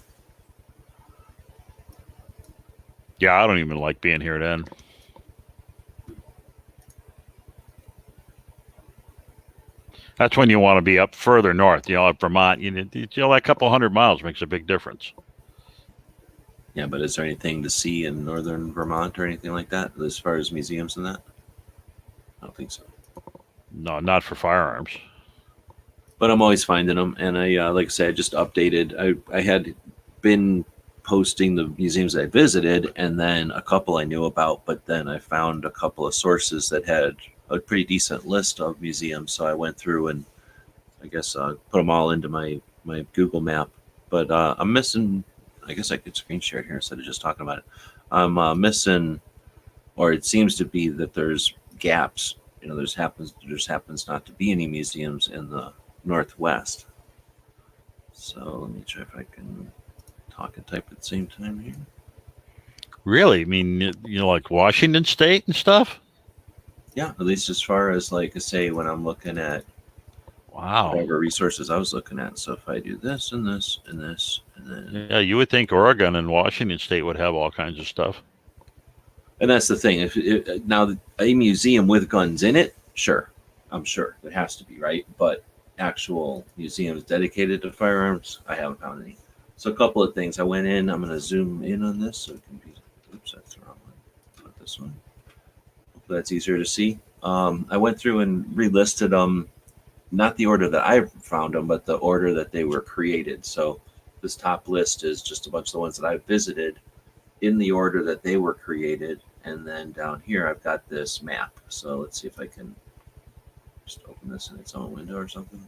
Speaker 3: Yeah, I don't even like being here then. That's when you want to be up further north, at Vermont. That couple 100 miles makes a big difference.
Speaker 1: Yeah, but is there anything to see in northern Vermont or anything like that, as far as museums and that? I don't think so.
Speaker 3: No, not for firearms.
Speaker 1: But I'm always finding them, and I like I said, I just updated. I had been posting the museums that I visited, and then a couple I knew about, but then I found a couple of sources that had a pretty decent list of museums, so I went through and I guess put them all into my Google map. But I'm missing. I guess I could screen share it here instead of just talking about it. I'm missing, or it seems to be that there's gaps. There happens not to be any museums in the Northwest. So let me try if I can talk and type at the same time here.
Speaker 3: Really? I mean, like Washington State and stuff?
Speaker 1: Yeah, at least as far as, like I say, when I'm looking at
Speaker 3: Wow.
Speaker 1: whatever resources I was looking at. So if I do this and this and this and then
Speaker 3: Yeah, you would think Oregon and Washington State would have all kinds of stuff.
Speaker 1: and that's the thing. Now a museum with guns in it, sure, I'm sure it has to be, right, but actual museums dedicated to firearms, I haven't found any. So a couple of things. I went in. I'm going to zoom in on this so it can be. Oops, that's the wrong one. Not this one. Hopefully that's easier to see. I went through and relisted them, not the order that I found them, but the order that they were created. So this top list is just a bunch of the ones that I visited in the order that they were created, and then down here I've got this map. So let's see if I can just open this in its own window or something.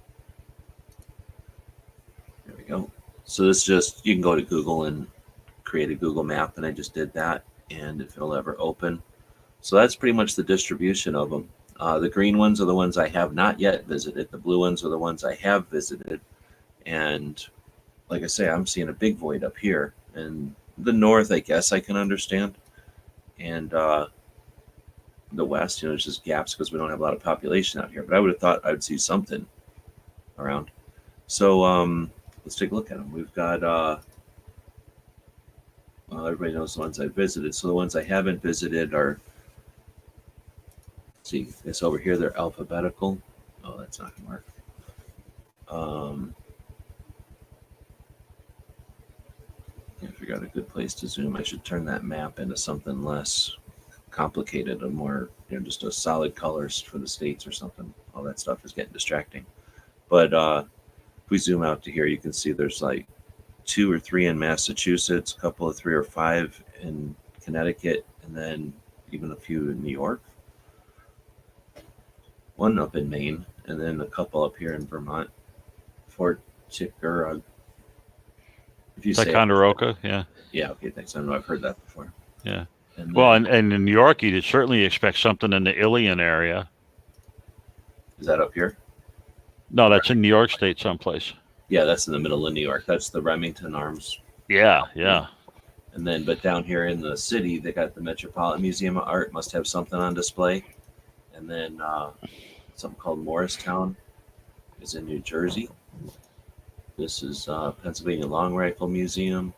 Speaker 1: There we go. So this just, you can go to Google and create a Google map, and I just did that, and if it'll ever open. So that's pretty much the distribution of them. The green ones are the ones I have not yet visited. The blue ones are the ones I have visited. And like I say, I'm seeing a big void up here. And the north, I guess I can understand. And the west, there's just gaps because we don't have a lot of population out here. But I would have thought I would see something around. So let's take a look at them. We've got, well, everybody knows the ones I visited. So the ones I haven't visited are, see, it's over here. They're alphabetical. Oh, that's not gonna work. Can't figure out a good place to zoom. I should turn that map into something less complicated and more, just a solid colors for the states or something. All that stuff is getting distracting. But if we zoom out to here, you can see there's like 2 or 3 in Massachusetts, a couple of 3 or 5 in Connecticut, and then even a few in New York. 1 up in Maine, and then a couple up here in Vermont. Fort Chickarauga. If you say
Speaker 3: Ticonderoga, yeah.
Speaker 1: Yeah, okay, thanks. I know I've heard that before.
Speaker 3: Yeah.
Speaker 1: And
Speaker 3: Well,
Speaker 1: then-
Speaker 3: and in New York, you'd certainly expect something in the Ilion area.
Speaker 1: is that up here?
Speaker 3: No, that's in New York State someplace.
Speaker 1: Yeah, that's in the middle of New York. That's the Remington Arms.
Speaker 3: Yeah, yeah.
Speaker 1: And then, but down here in the city, they got the Metropolitan Museum of Art, must have something on display. And then something called Morristown is in New Jersey. This is Pennsylvania Long Rifle Museum.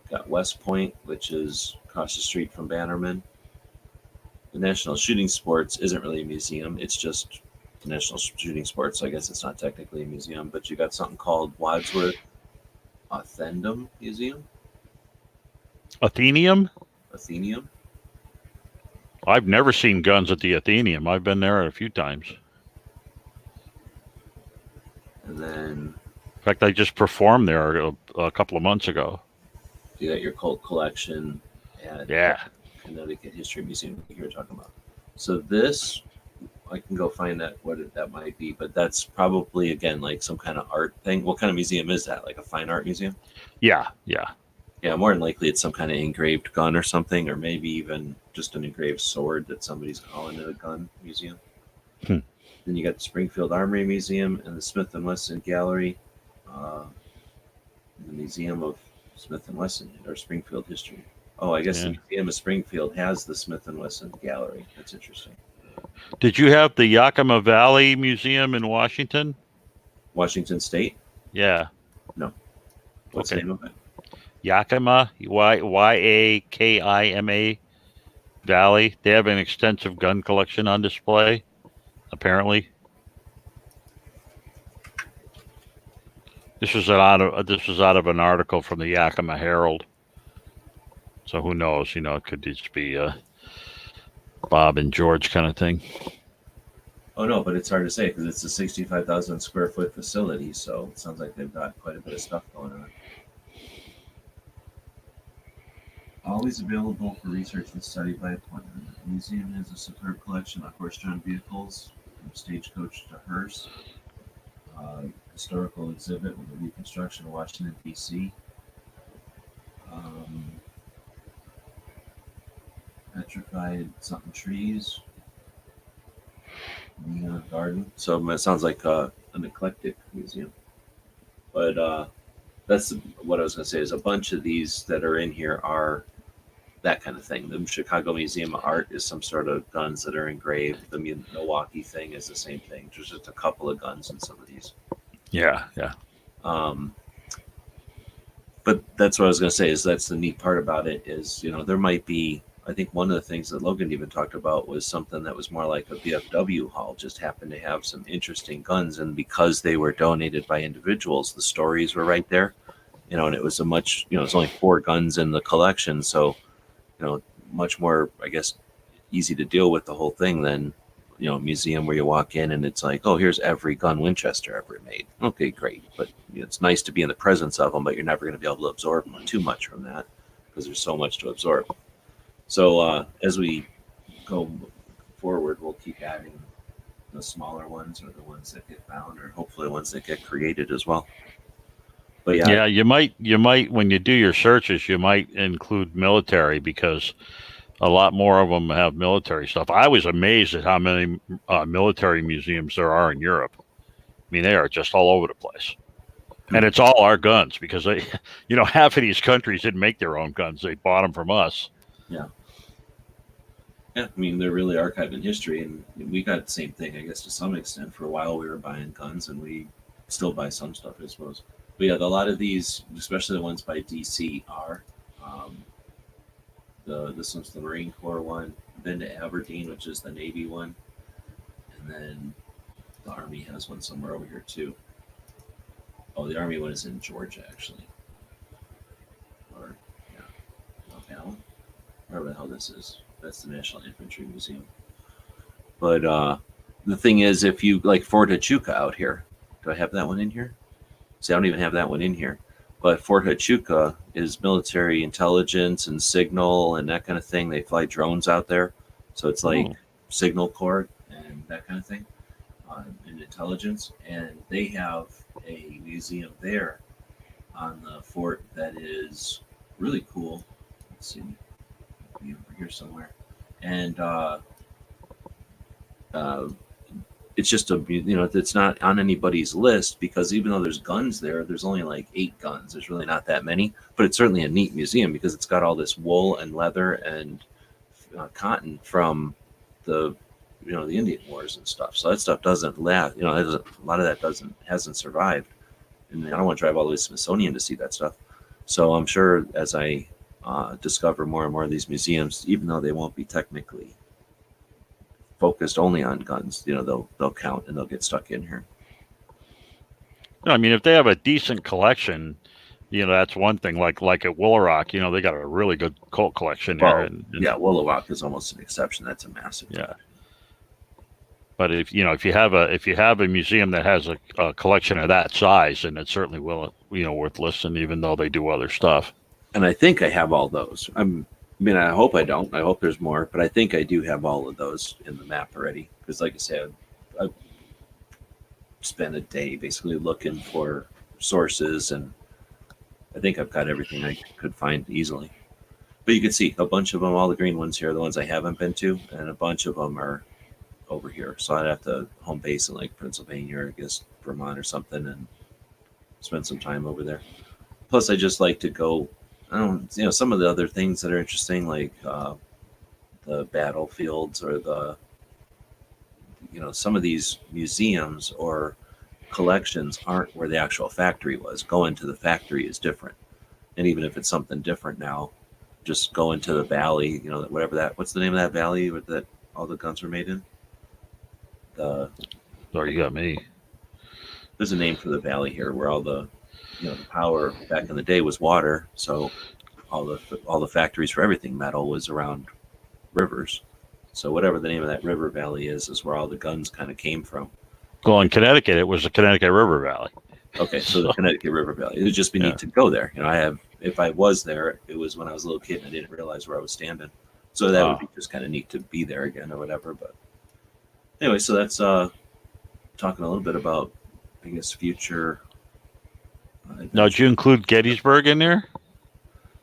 Speaker 1: Got West Point, which is across the street from Bannerman. The National Shooting Sports isn't really a museum. It's just the National Shooting Sports. So I guess it's not technically a museum, but you got something called Wadsworth Atheneum Museum.
Speaker 3: Atheneum?
Speaker 1: Atheneum.
Speaker 3: I've never seen guns at the Atheneum. I've been there a few times.
Speaker 1: And then
Speaker 3: In fact, I just performed there a couple of months ago.
Speaker 1: you got your Colt collection at
Speaker 3: Yeah.
Speaker 1: Connecticut History Museum you were talking about. So this, I can go find that that might be, but that's probably again like some kind of art thing. What kind of museum is that? Like a fine art museum?
Speaker 3: Yeah, yeah.
Speaker 1: Yeah, more than likely it's some kind of engraved gun or something, or maybe even just an engraved sword that somebody's calling it a gun museum.
Speaker 3: Hmm.
Speaker 1: Then you got the Springfield Armory Museum and the Smith and Wesson Gallery, the Museum of Smith and Wesson or Springfield History. Oh, I guess
Speaker 3: Yeah.
Speaker 1: the Museum of Springfield has the Smith and Wesson Gallery. That's interesting.
Speaker 3: Did you have the Yakima Valley Museum in Washington?
Speaker 1: Washington State.
Speaker 3: Yeah.
Speaker 1: What's
Speaker 3: Okay.
Speaker 1: the name of it?
Speaker 3: Yakima, Yakima Valley. They have an extensive gun collection on display, apparently. This was out of an article from the Yakima Herald. So who knows? It could just be Bob and George kind of thing.
Speaker 1: Oh no, but it's hard to say because it's a 65,000 square foot facility, so it sounds like they've got quite a bit of stuff going on. Always available for research and study by appointment. The museum has a superb collection of horse-drawn vehicles, from stagecoach to hearse. Historical exhibit with a reconstruction of Washington, D.C. Petrified something trees. Neon garden. So it sounds like an eclectic museum. But that's what I was going to say is a bunch of these that are in here are that kind of thing. The Chicago Museum of Art is some sort of guns that are engraved. The Milwaukee thing is the same thing. There's just a couple of guns in some of these.
Speaker 3: Yeah, yeah.
Speaker 1: But that's what I was going to say is that's the neat part about it is, there might be, I think one of the things that Logan even talked about was something that was more like a VFW hall, just happened to have some interesting guns. And because they were donated by individuals, the stories were right there, and it was a much, it's only 4 guns in the collection. So, much more, I guess, easy to deal with the whole thing than, a museum where you walk in and it's like, oh, here's every gun Winchester ever made. Okay, great. But it's nice to be in the presence of them, but you're never going to be able to absorb too much from that because there's so much to absorb. So as we go forward, we'll keep adding the smaller ones or the ones that get found or hopefully the ones that get created as well. But
Speaker 3: Yeah, you might when you do your searches, you might include military because a lot more of them have military stuff. I was amazed at how many military museums there are in Europe. I mean, they are just all over the place. And it's all our guns because they, half of these countries didn't make their own guns. They bought them from us.
Speaker 1: Yeah, I mean, they're really archiving history, and we got the same thing, I guess, to some extent. For a while, we were buying guns, and we still buy some stuff, I suppose. But yeah, a lot of these, especially the ones by DC, are. This one's the Marine Corps one. Been to Aberdeen, which is the Navy one, and then the Army has one somewhere over here too. Oh, the Army one is in Georgia, actually. Or yeah, Alabama, wherever the hell this is. That's the National Infantry Museum. But the thing is, if you like Fort Huachuca out here, do I have that one in here? See, I don't even have that one in here. But Fort Huachuca is military intelligence and signal and that kind of thing. They fly drones out there. So it's like signal corps and that kind of thing in intelligence. And they have a museum there on the fort that is really cool. Let's see. It'll be over here somewhere. And it's just it's not on anybody's list because even though there's guns there, there's only like 8 guns. There's really not that many, but it's certainly a neat museum because it's got all this wool and leather and cotton from the the Indian Wars and stuff. So that stuff doesn't last. A lot of that hasn't survived, and I don't want to drive all the way to Smithsonian to see that stuff. So I'm sure as I discover more and more of these museums, even though they won't be technically focused only on guns, they'll count and they'll get stuck in here.
Speaker 3: No, I mean, if they have a decent collection, that's one thing. Like at Willow Rock, they got a really good Colt collection there.
Speaker 1: Yeah, Willow Rock is almost an exception. That's a massive.
Speaker 3: Yeah. But if you have a museum that has a collection of that size, then it's certainly worth listening, even though they do other stuff.
Speaker 1: And I think I have all those. I hope I don't. I hope there's more, but I think I do have all of those in the map already. Because, like I said, I spent a day basically looking for sources, and I think I've got everything I could find easily. But you can see a bunch of them, all the green ones here, the ones I haven't been to, and a bunch of them are over here. So I'd have to home base in like Pennsylvania or I guess Vermont or something and spend some time over there. Plus, I just like to go. Some of the other things that are interesting, like the battlefields or some of these museums or collections aren't where the actual factory was. Going to the factory is different. And even if it's something different now, just go into the valley, what's the name of that valley that all the guns were made in?
Speaker 3: You got me.
Speaker 1: There's a name for the valley here where all the the power back in the day was water, so all the factories for everything metal was around rivers. So whatever the name of that river valley is where all the guns kind of came from.
Speaker 3: Well, in Connecticut, it was the Connecticut River Valley.
Speaker 1: Okay, so the Connecticut River Valley. It would just be neat to go there. If I was there, it was when I was a little kid and I didn't realize where I was standing. So that would be just kind of neat to be there again or whatever. But anyway, so that's talking a little bit about, I guess, future.
Speaker 3: Now, did you include Gettysburg in there?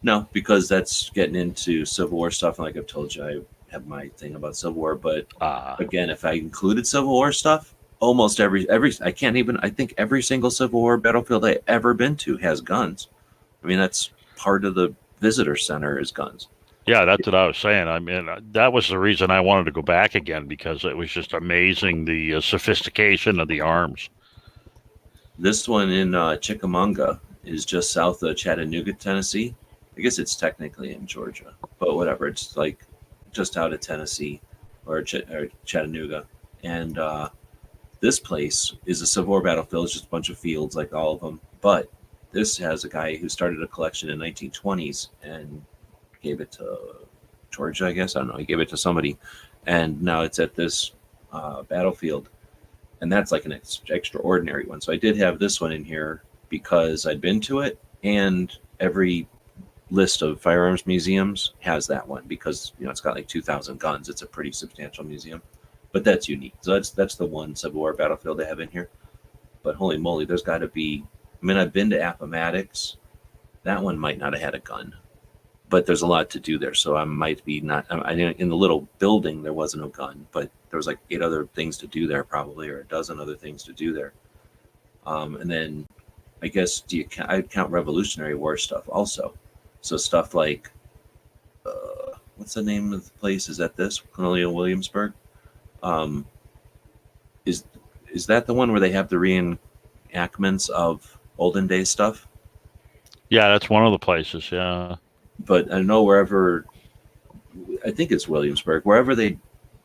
Speaker 1: No, because that's getting into Civil War stuff. And like I've told you, I have my thing about Civil War. But again, if I included Civil War stuff, almost I think every single Civil War battlefield I ever been to has guns. I mean, that's part of the visitor center is guns.
Speaker 3: Yeah, that's what I was saying. I mean, that was the reason I wanted to go back again, because it was just amazing, the sophistication of the arms.
Speaker 1: This one in Chickamauga is just south of Chattanooga, Tennessee. I guess it's technically in Georgia, but whatever. It's like just out of Tennessee or Chattanooga. And this place is a Civil War battlefield. It's just a bunch of fields like all of them. But this has a guy who started a collection in the 1920s and gave it to Georgia, I guess. I don't know. He gave it to somebody. And now it's at this battlefield. And that's like an extraordinary one. So I did have this one in here because I'd been to it, and every list of firearms museums has that one because it's got like 2,000 guns. It's a pretty substantial museum, but that's unique. So that's the one Civil War battlefield I have in here. But holy moly, there's got to be. I mean, I've been to Appomattox. That one might not have had a gun, but there's a lot to do there. So I might be not. I in the little building there wasn't a gun, but there was like 8 other things to do there, probably, or a dozen other things to do there. And then I guess I'd count Revolutionary War stuff also. So stuff like what's the name of the place? Is that this Colonial Williamsburg? Is that the one where they have the reenactments of olden days stuff?
Speaker 3: Yeah, that's one of the places. Yeah.
Speaker 1: But I know wherever, I think it's Williamsburg, wherever they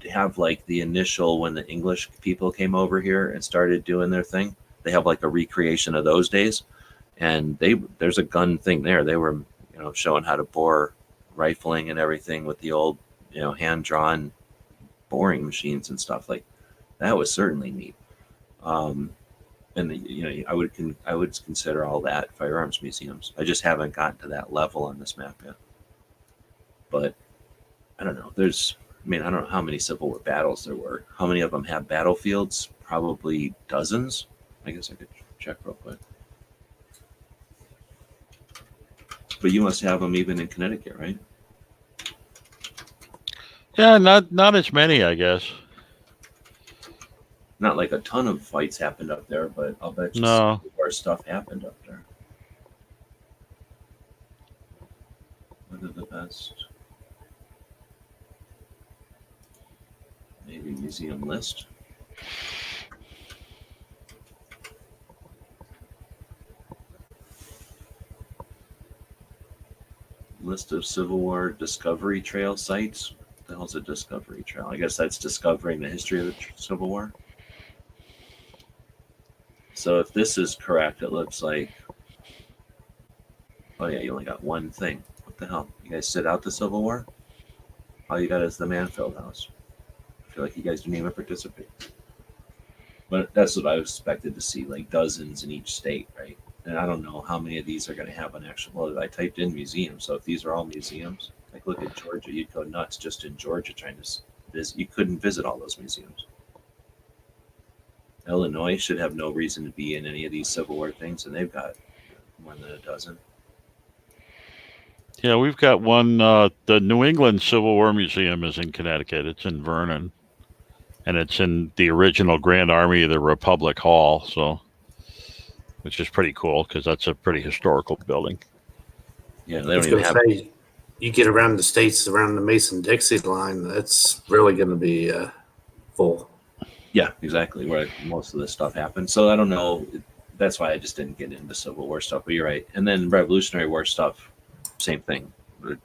Speaker 1: have like the initial when the English people came over here and started doing their thing, they have like a recreation of those days, and there's a gun thing there. They were showing how to bore rifling and everything with the old hand drawn boring machines and stuff like that. Was certainly neat. And I would consider all that firearms museums. I just haven't gotten to that level on this map yet. But I don't know. I don't know how many Civil War battles there were. How many of them have battlefields? Probably dozens. I guess I could check real quick. But you must have them even in Connecticut, right?
Speaker 3: Yeah, not as many, I guess.
Speaker 1: Not like a ton of fights happened up there, but I'll bet you
Speaker 3: No.
Speaker 1: Civil War stuff happened up there. What are the best? Maybe museum list. List of Civil War Discovery Trail sites. What the hell's a Discovery Trail? I guess that's discovering the history of the Civil War. So if this is correct, it looks like, oh yeah, you only got one thing. What the hell? You guys sit out the Civil War? All you got is the Manfield House. I feel like you guys didn't even participate. But that's what I expected to see, like dozens in each state, right? And I don't know how many of these are going to have an actual, well, I typed in museum, so if these are all museums, like look at Georgia, you'd go nuts just in Georgia trying to visit. You couldn't visit all those museums. Illinois should have no reason to be in any of these Civil War things, and they've got more than a dozen.
Speaker 3: Yeah, we've got one. The New England Civil War Museum is in Connecticut. It's in Vernon, and it's in the original Grand Army of the Republic Hall. So, which is pretty cool because that's a pretty historical building.
Speaker 1: Yeah, they
Speaker 4: I was
Speaker 1: don't even
Speaker 4: going
Speaker 1: have.
Speaker 4: to say, you get around the states around the Mason-Dixie line, that's really going to be full.
Speaker 1: Yeah, exactly, where most of this stuff happened. So I don't know. That's why I just didn't get into Civil War stuff. But you're right. And then Revolutionary War stuff, same thing.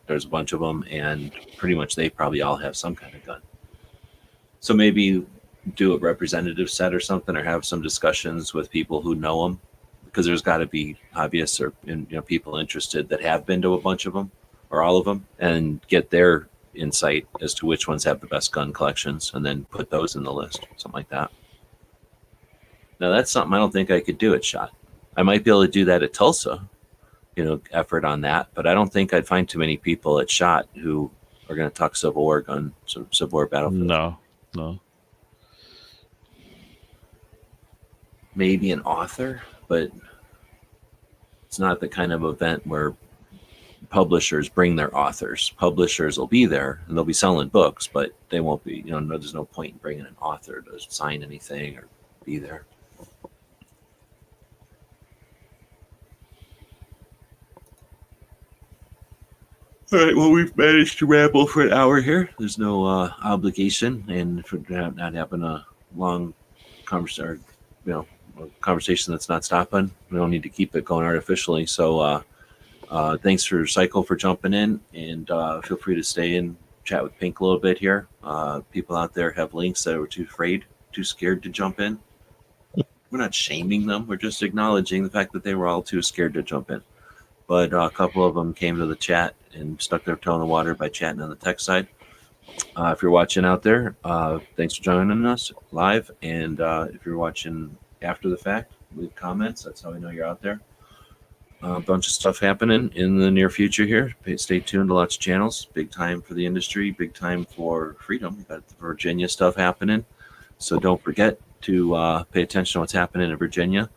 Speaker 1: There's a bunch of them, and pretty much they probably all have some kind of gun. So maybe do a representative set or something, or have some discussions with people who know them, because there's got to be hobbyists or people interested that have been to a bunch of them or all of them, and get their insight as to which ones have the best gun collections, and then put those in the list, something like that. Now that's something I don't think I could do at SHOT. I might be able to do that at Tulsa, effort on that, but I don't think I'd find too many people at SHOT who are going to talk Civil War gun, Civil War battlefield.
Speaker 3: No.
Speaker 1: Maybe an author, but it's not the kind of event where publishers bring their authors. Publishers will be there and they'll be selling books, but they won't be, there's no point in bringing an author to sign anything or be there. All right, well, we've managed to ramble for an hour here. There's no obligation, and for not having a long conversation, conversation that's not stopping, we don't need to keep it going artificially. So thanks for Cycle for jumping in, and feel free to stay in, chat with Pink a little bit here. People out there have links that were too scared to jump in. We're not shaming them. We're just acknowledging the fact that they were all too scared to jump in. But a couple of them came to the chat and stuck their toe in the water by chatting on the tech side. If you're watching out there, thanks for joining us live. And if you're watching after the fact, leave comments. That's how we know you're out there. A bunch of stuff happening in the near future here. Stay tuned to lots of channels. Big time for the industry. Big time for freedom. We've got the Virginia stuff happening. So don't forget to pay attention to what's happening in Virginia.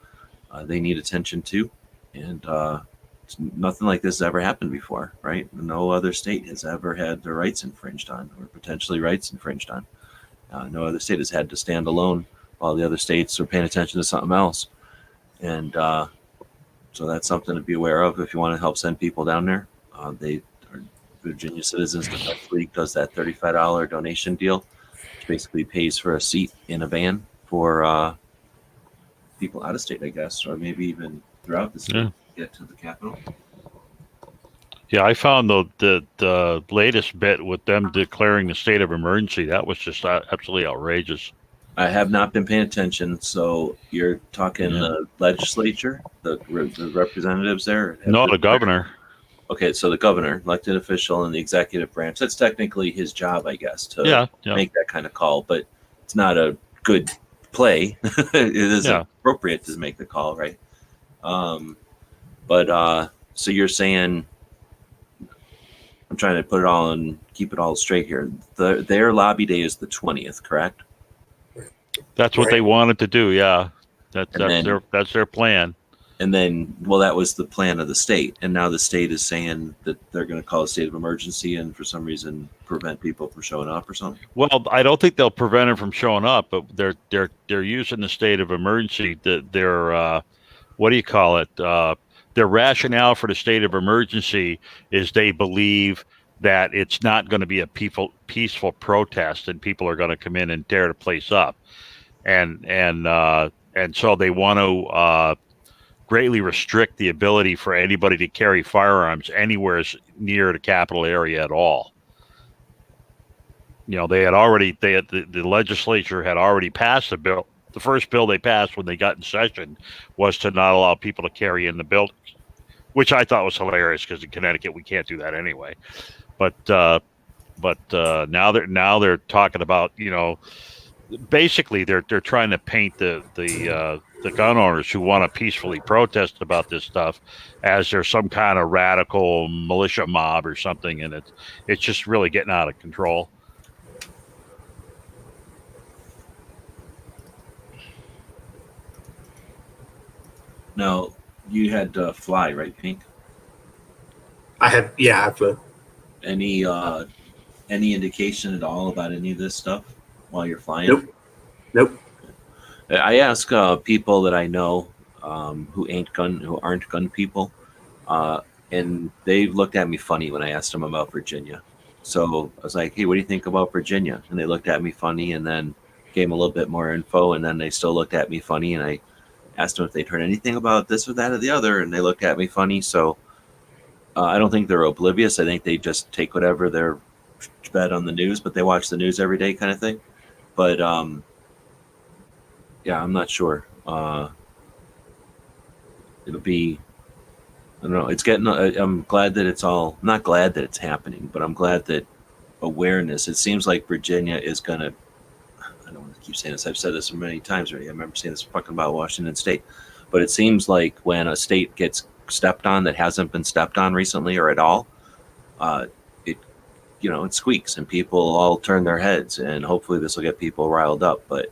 Speaker 1: They need attention too. And nothing like this has ever happened before, right? No other state has ever had their rights infringed on, or potentially rights infringed on. No other state has had to stand alone while the other states are paying attention to something else. And so that's something to be aware of if you want to help send people down there. Virginia Citizens Defense League does that $35 donation deal, which basically pays for a seat in a van for people out of state, I guess, or maybe even throughout the state to get to the Capitol.
Speaker 3: Yeah, I found the latest bit with them declaring the state of emergency. That was just absolutely outrageous.
Speaker 1: I have not been paying attention. So you're talking the legislature, the representatives there?
Speaker 3: No, the governor.
Speaker 1: Okay, so the governor, elected official in the executive branch. That's technically his job, I guess, to make that kind of call. But it's not a good play. It is appropriate to make the call, right? So you're saying, I'm trying to put it all and keep it all straight here. Their lobby day is the 20th, correct?
Speaker 3: That's what they wanted to do. Yeah, that's their plan.
Speaker 1: And then, well, that was the plan of the state, and now the state is saying that they're going to call a state of emergency and for some reason prevent people from showing up or something.
Speaker 3: Well, I don't think they'll prevent them from showing up, but they're using the state of emergency. Their what do you call it? Their rationale for the state of emergency is they believe that it's not going to be a peaceful protest, and people are going to come in and tear the place up, and so they want to greatly restrict the ability for anybody to carry firearms anywhere near the Capitol area at all. You know, the legislature had already passed a bill. The first bill they passed when they got in session was to not allow people to carry in the buildings, which I thought was hilarious because in Connecticut we can't do that anyway. But now they're talking about, you know, basically they're trying to paint the gun owners who want to peacefully protest about this stuff as there's some kind of radical militia mob or something, and it's just really getting out of control.
Speaker 1: Now, you had to fly, right, Pink?
Speaker 4: I have.
Speaker 1: Any indication at all about any of this stuff while you're flying?
Speaker 4: Nope.
Speaker 1: I ask people that I know who aren't gun people, and they looked at me funny when I asked them about Virginia. So I was like, "Hey, what do you think about Virginia?" And they looked at me funny, and then gave them a little bit more info, and then they still looked at me funny, and I asked them if they'd heard anything about this or that or the other, and they looked at me funny. So I don't think they're oblivious. I think they just take whatever they're fed on the news, but they watch the news every day, kind of thing. But yeah, I'm not sure. It'll be, I don't know. It's getting. I'm glad that it's all. I'm not glad that it's happening, but I'm glad that awareness. It seems like Virginia is gonna. I don't want to keep saying this. I've said this many times already. I remember saying this fucking about Washington State, but it seems like when a state gets stepped on that hasn't been stepped on recently or at all, it squeaks and people all turn their heads, and hopefully this will get people riled up. But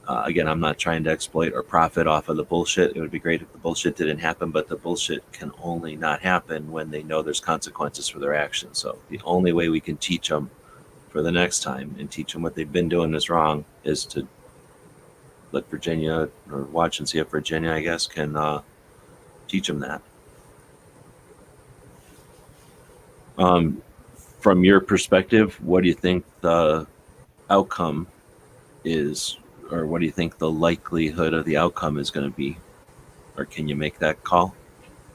Speaker 1: again, I'm not trying to exploit or profit off of the bullshit. It would be great if the bullshit didn't happen, but the bullshit can only not happen when they know there's consequences for their actions. So the only way we can teach them for the next time and teach them what they've been doing is wrong is to let Virginia, or watch and see if Virginia, I guess, can teach them that. From your perspective, what do you think the outcome is, or what do you think the likelihood of the outcome is going to be? Or can you make that call,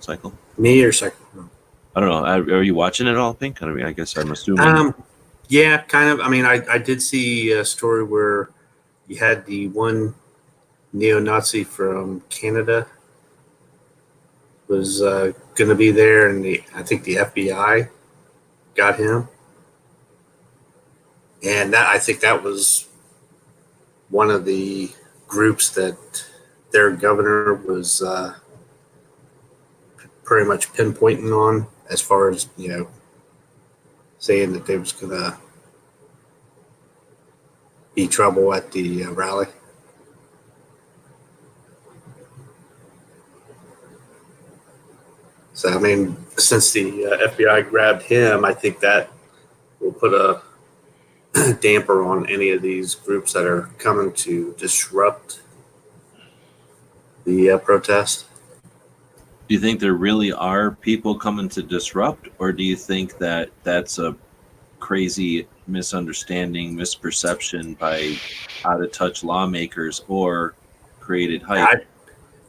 Speaker 1: Cycle?
Speaker 4: Me or Cycle?
Speaker 1: I don't know. Are you watching it all, Pink? I mean, I guess I'm assuming.
Speaker 4: Yeah, kind of. I mean, I did see a story where you had the one neo-Nazi from Canada was going to be there, and I think the FBI got him, and I think that was one of the groups that their governor was pretty much pinpointing on, as far as, saying that there was going to be trouble at the rally. So So, I mean, since the FBI grabbed him, I think that will put a damper on any of these groups that are coming to disrupt the protest.
Speaker 1: Do you think there really are people coming to disrupt, or do you think that that's a crazy misunderstanding, misperception by out of touch lawmakers or created hype?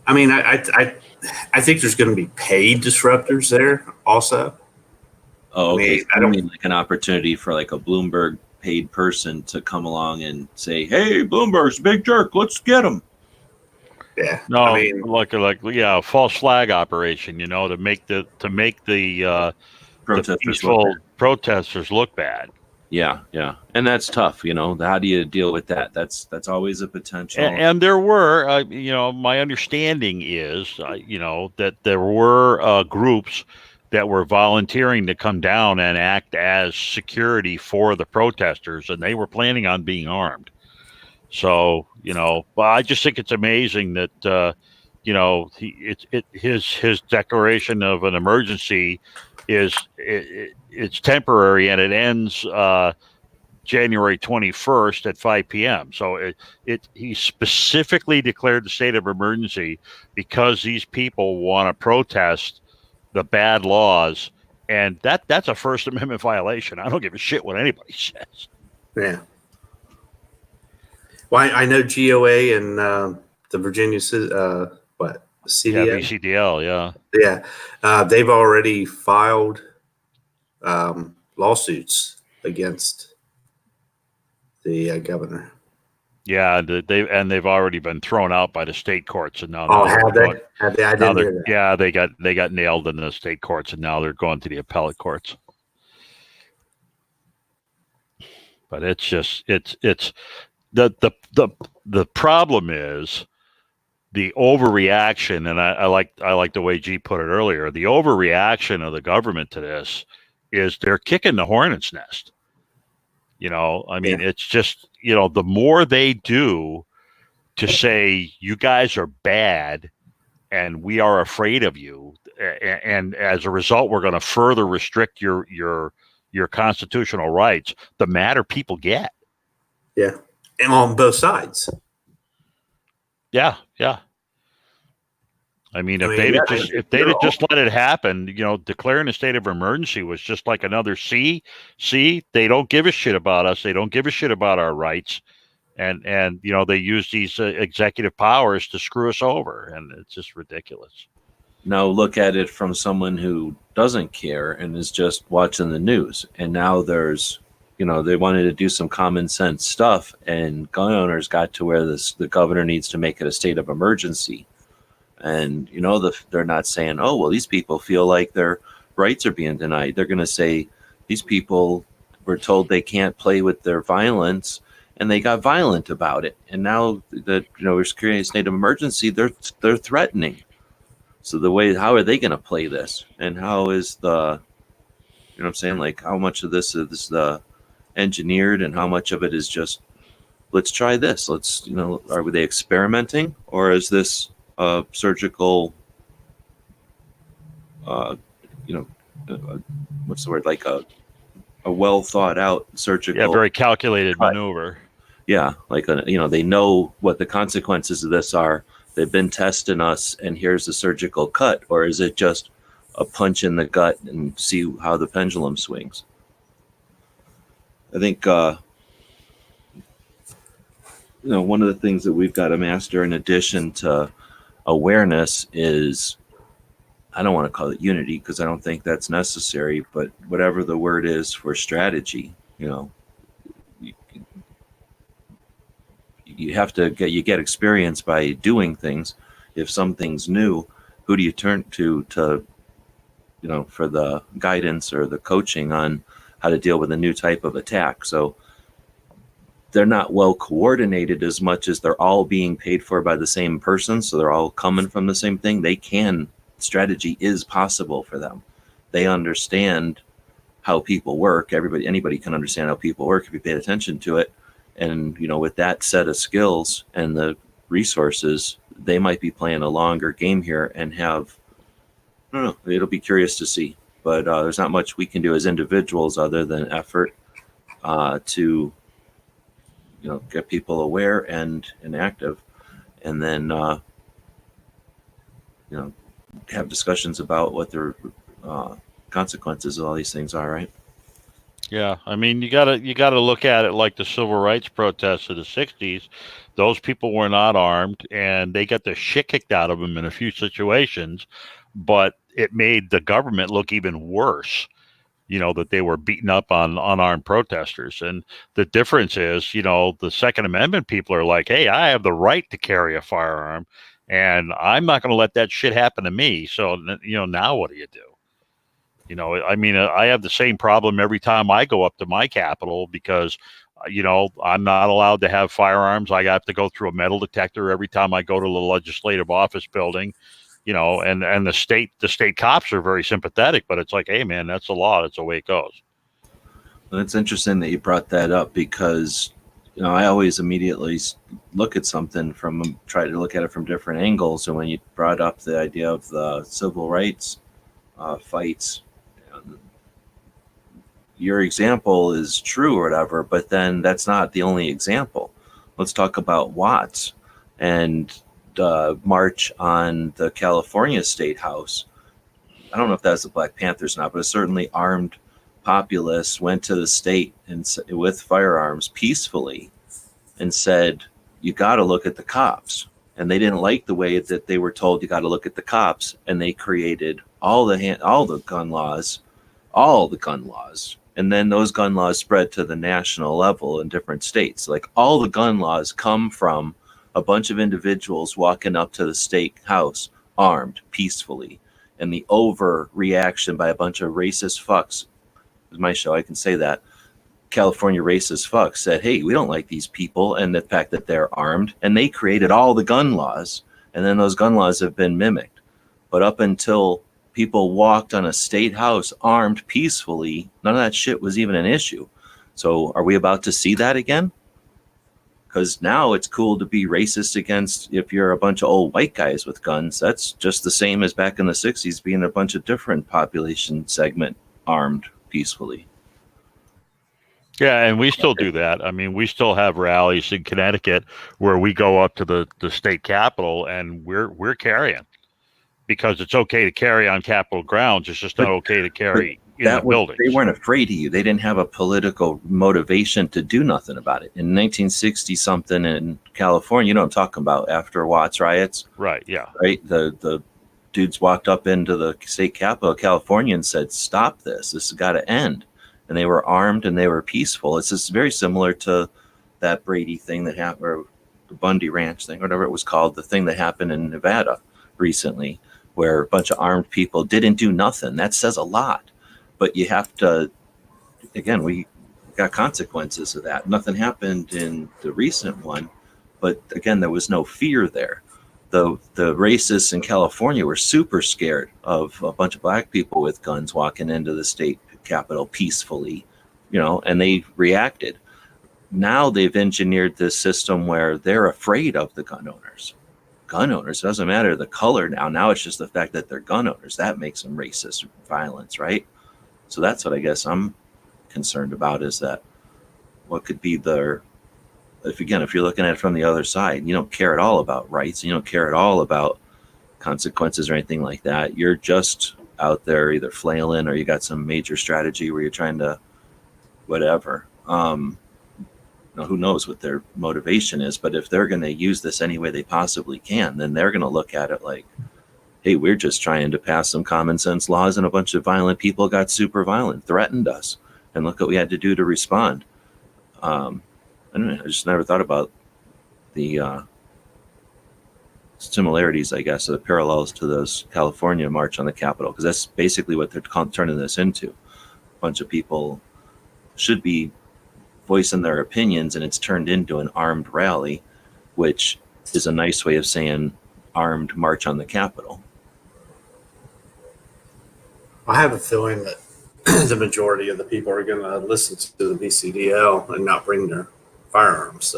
Speaker 4: I think there's going to be paid disruptors there also.
Speaker 1: Oh, okay.
Speaker 4: I mean,
Speaker 1: So I mean like an opportunity for like a Bloomberg paid person to come along and say, "Hey, Bloomberg's a big jerk. Let's get him."
Speaker 4: Yeah.
Speaker 3: No,
Speaker 4: I mean,
Speaker 3: like a false flag operation, to make the
Speaker 1: Protesters
Speaker 3: peaceful
Speaker 1: look bad.
Speaker 3: protesters look bad.
Speaker 1: Yeah, yeah, and that's tough. How do you deal with that? That's always a potential.
Speaker 3: And there were, my understanding is, that there were groups that were volunteering to come down and act as security for the protesters, and they were planning on being armed. So, but I just think it's amazing that, his declaration of an emergency it's temporary and it ends January 21st at 5 p.m. So he specifically declared the state of emergency because these people want to protest the bad laws, and that's a First Amendment violation. I don't give a shit what anybody says.
Speaker 4: yeah. Well, I know GOA and the Virginia, CDL.
Speaker 3: Yeah, VCDL,
Speaker 4: Yeah, they've already filed lawsuits against the governor.
Speaker 3: yeah. They've already been thrown out by the state courts, and now
Speaker 4: Have they? I didn't hear that.
Speaker 3: yeah, they got nailed in the state courts, and now they're going to the appellate courts. But it's just it's the problem is the overreaction, and I like the way G put it earlier. The overreaction of the government to this is they're kicking the hornet's nest. It's just the more they do to say you guys are bad and we are afraid of you, and as a result we're going to further restrict your constitutional rights, the madder people get.
Speaker 4: Yeah, and on both sides.
Speaker 3: Yeah. If they'd just let it happen, declaring a state of emergency was just like another see, they don't give a shit about us. They don't give a shit about our rights. And they use these executive powers to screw us over. And it's just ridiculous.
Speaker 1: Now look at it from someone who doesn't care and is just watching the news. And now there's, they wanted to do some common sense stuff, and gun owners got to where the governor needs to make it a state of emergency. And, they're not saying, oh, well, these people feel like their rights are being denied. They're going to say these people were told they can't play with their violence, and they got violent about it. And now that, we're creating a state of emergency, they're threatening. So how are they going to play this? And how is what I'm saying? Like, how much of this is the engineered, and how much of it is just, let's try this. Let's, are they experimenting, or is this surgical, what's the word? Like a well thought out surgical.
Speaker 3: Yeah, very calculated maneuver.
Speaker 1: Yeah, like they know what the consequences of this are. They've been testing us, and here's the surgical cut. Or is it just a punch in the gut and see how the pendulum swings? I think one of the things that we've got to master, in addition to awareness, is, I don't want to call it unity because I don't think that's necessary, but whatever the word is for strategy, you have to get experience by doing things. If something's new, who do you turn to for the guidance or the coaching on how to deal with a new type of attack? So they're not well coordinated as much as they're all being paid for by the same person. So they're all coming from the same thing. Strategy is possible for them. They understand how people work. Anybody can understand how people work if you pay attention to it. And, with that set of skills and the resources, they might be playing a longer game here and have I don't know. It'll be curious to see, but there's not much we can do as individuals other than effort to get people aware and active, and then have discussions about what their consequences of all these things are. Right?
Speaker 3: Yeah, I mean, you gotta look at it like the civil rights protests of the '60s. Those people were not armed, and they got the shit kicked out of them in a few situations, but it made the government look even worse. That they were beating up on unarmed protesters, and the difference is, the Second Amendment people are like, "Hey, I have the right to carry a firearm, and I'm not going to let that shit happen to me." So, now what do you do? I mean, I have the same problem every time I go up to my capital because, I'm not allowed to have firearms. I have to go through a metal detector every time I go to the legislative office building, and the state cops are very sympathetic, but it's like, hey, man, that's the law. That's the way it goes.
Speaker 1: Well, it's interesting that you brought that up because I always immediately look at something try to look at it from different angles. And when you brought up the idea of the civil rights fights, your example is true or whatever, but then that's not the only example. Let's talk about Watts and the march on the California State House. I don't know if that's the Black Panthers or not, but a certainly armed populace went to the state and with firearms peacefully and said, "You got to look at the cops." And they didn't like the way that they were told, "You got to look at the cops," and they created all the gun laws, and then those gun laws spread to the national level in different states. Like all the gun laws come from a bunch of individuals walking up to the state house armed peacefully, and the overreaction by a bunch of racist fucks. It's my show, I can say that. California racist fucks said, "Hey, we don't like these people and the fact that they're armed," and they created all the gun laws, and then those gun laws have been mimicked. But up until people walked on a state house armed peacefully, none of that shit was even an issue. So are we about to see that again? Because now it's cool to be racist against if you're a bunch of old white guys with guns. That's just the same as back in the 60s being a bunch of different population segment armed peacefully.
Speaker 3: Yeah, and we still do that. I mean, we still have rallies in Connecticut where we go up to the state capitol and we're carrying, because it's okay to carry on Capitol grounds. It's just not okay to carry in the buildings.
Speaker 1: They weren't afraid of you. They didn't have a political motivation to do nothing about it. In 1960 something in California, I'm talking about after Watts riots.
Speaker 3: Right. Yeah.
Speaker 1: Right. The dudes walked up into the state capitol of California and said, "Stop this. This has got to end." And they were armed and they were peaceful. It's just very similar to that Brady thing that happened, or the Bundy Ranch thing, whatever it was called, the thing that happened in Nevada recently, where a bunch of armed people didn't do nothing. That says a lot. But you have to, again, we got consequences of that. Nothing happened in the recent one, but again, there was no fear there. The racists in California were super scared of a bunch of black people with guns walking into the state capitol peacefully, and they reacted. Now they've engineered this system where they're afraid of the gun owners. It doesn't matter the color now. Now it's just the fact that they're gun owners. That makes them racist violence, right? So that's what I guess I'm concerned about, is that what could be if you're looking at it from the other side, you don't care at all about rights, you don't care at all about consequences or anything like that. You're just out there either flailing or you got some major strategy where you're trying to whatever. Who knows what their motivation is, but if they're going to use this any way they possibly can, then they're going to look at it like, "Hey, we're just trying to pass some common sense laws and a bunch of violent people got super violent, threatened us, and look what we had to do to respond." I don't know, I just never thought about the similarities, I guess, or the parallels to those California march on the Capitol, because that's basically what they're turning this into. A bunch of people should be voicing their opinions, and it's turned into an armed rally, which is a nice way of saying armed march on the Capitol.
Speaker 4: I have a feeling that the majority of the people are going to listen to the BCDL and not bring their firearms.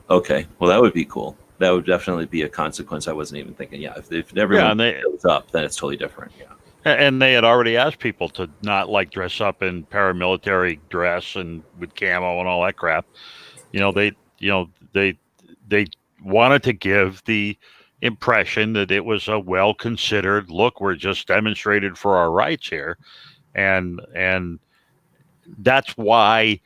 Speaker 1: Okay, well, that would be cool. that would definitely be a consequence. I wasn't even thinking. Yeah, if
Speaker 3: Yeah,
Speaker 1: everyone
Speaker 3: and they
Speaker 1: shows up, then it's totally different. Yeah.
Speaker 3: and they had already asked people to not like dress up in paramilitary dress and with camo and all that crap. They wanted to give the impression that it was a well considered look. We're just demonstrated for our rights here, and that's why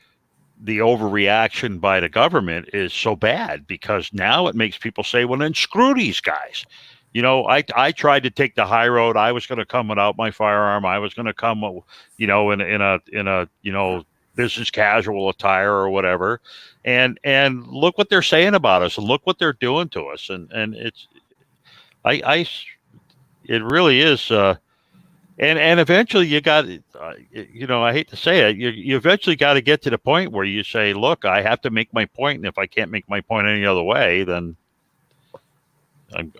Speaker 3: the overreaction by the government is so bad, because now it makes people say, well, then screw these guys. I tried to take the high road. I was going to come without my firearm. I was going to come, in a business casual attire or whatever. And look what they're saying about us, and look what they're doing to us. And it really is. And eventually you got, I hate to say it, you eventually got to get to the point where you say, look, I have to make my point, and if I can't make my point any other way, then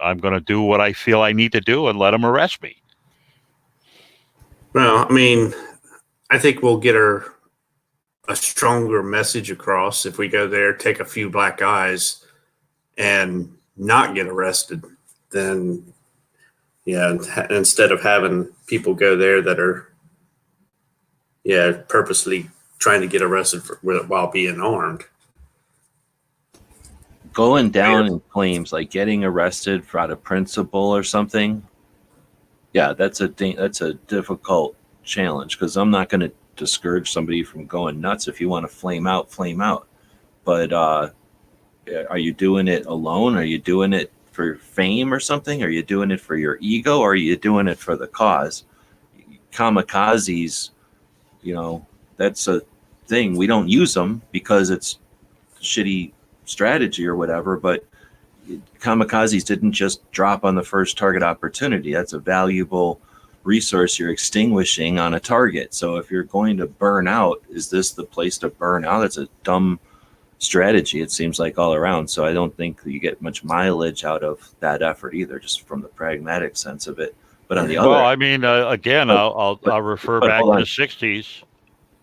Speaker 3: I'm going to do what I feel I need to do and let them arrest me.
Speaker 4: Well, I mean, I think we'll get a stronger message across if we go there, take a few black eyes, and not get arrested. Then, yeah, instead of having people go there that are, purposely trying to get arrested while being armed.
Speaker 1: Going down in flames, like getting arrested for out of principle or something. Yeah, that's a difficult challenge, because I'm not going to discourage somebody from going nuts. If you want to flame out, flame out. But are you doing it alone? Are you doing it for fame or something? Are you doing it for your ego? Or are you doing it for the cause? Kamikazes, that's a thing. We don't use them because it's shitty strategy or whatever, but kamikazes didn't just drop on the first target opportunity. That's a valuable resource you're extinguishing on a target. So if you're going to burn out, is this the place to burn out? It's a dumb strategy, it seems like, all around. So I don't think you get much mileage out of that effort either, just from the pragmatic sense of it. But on the other,
Speaker 3: I mean, again, I'll refer back to the 60s.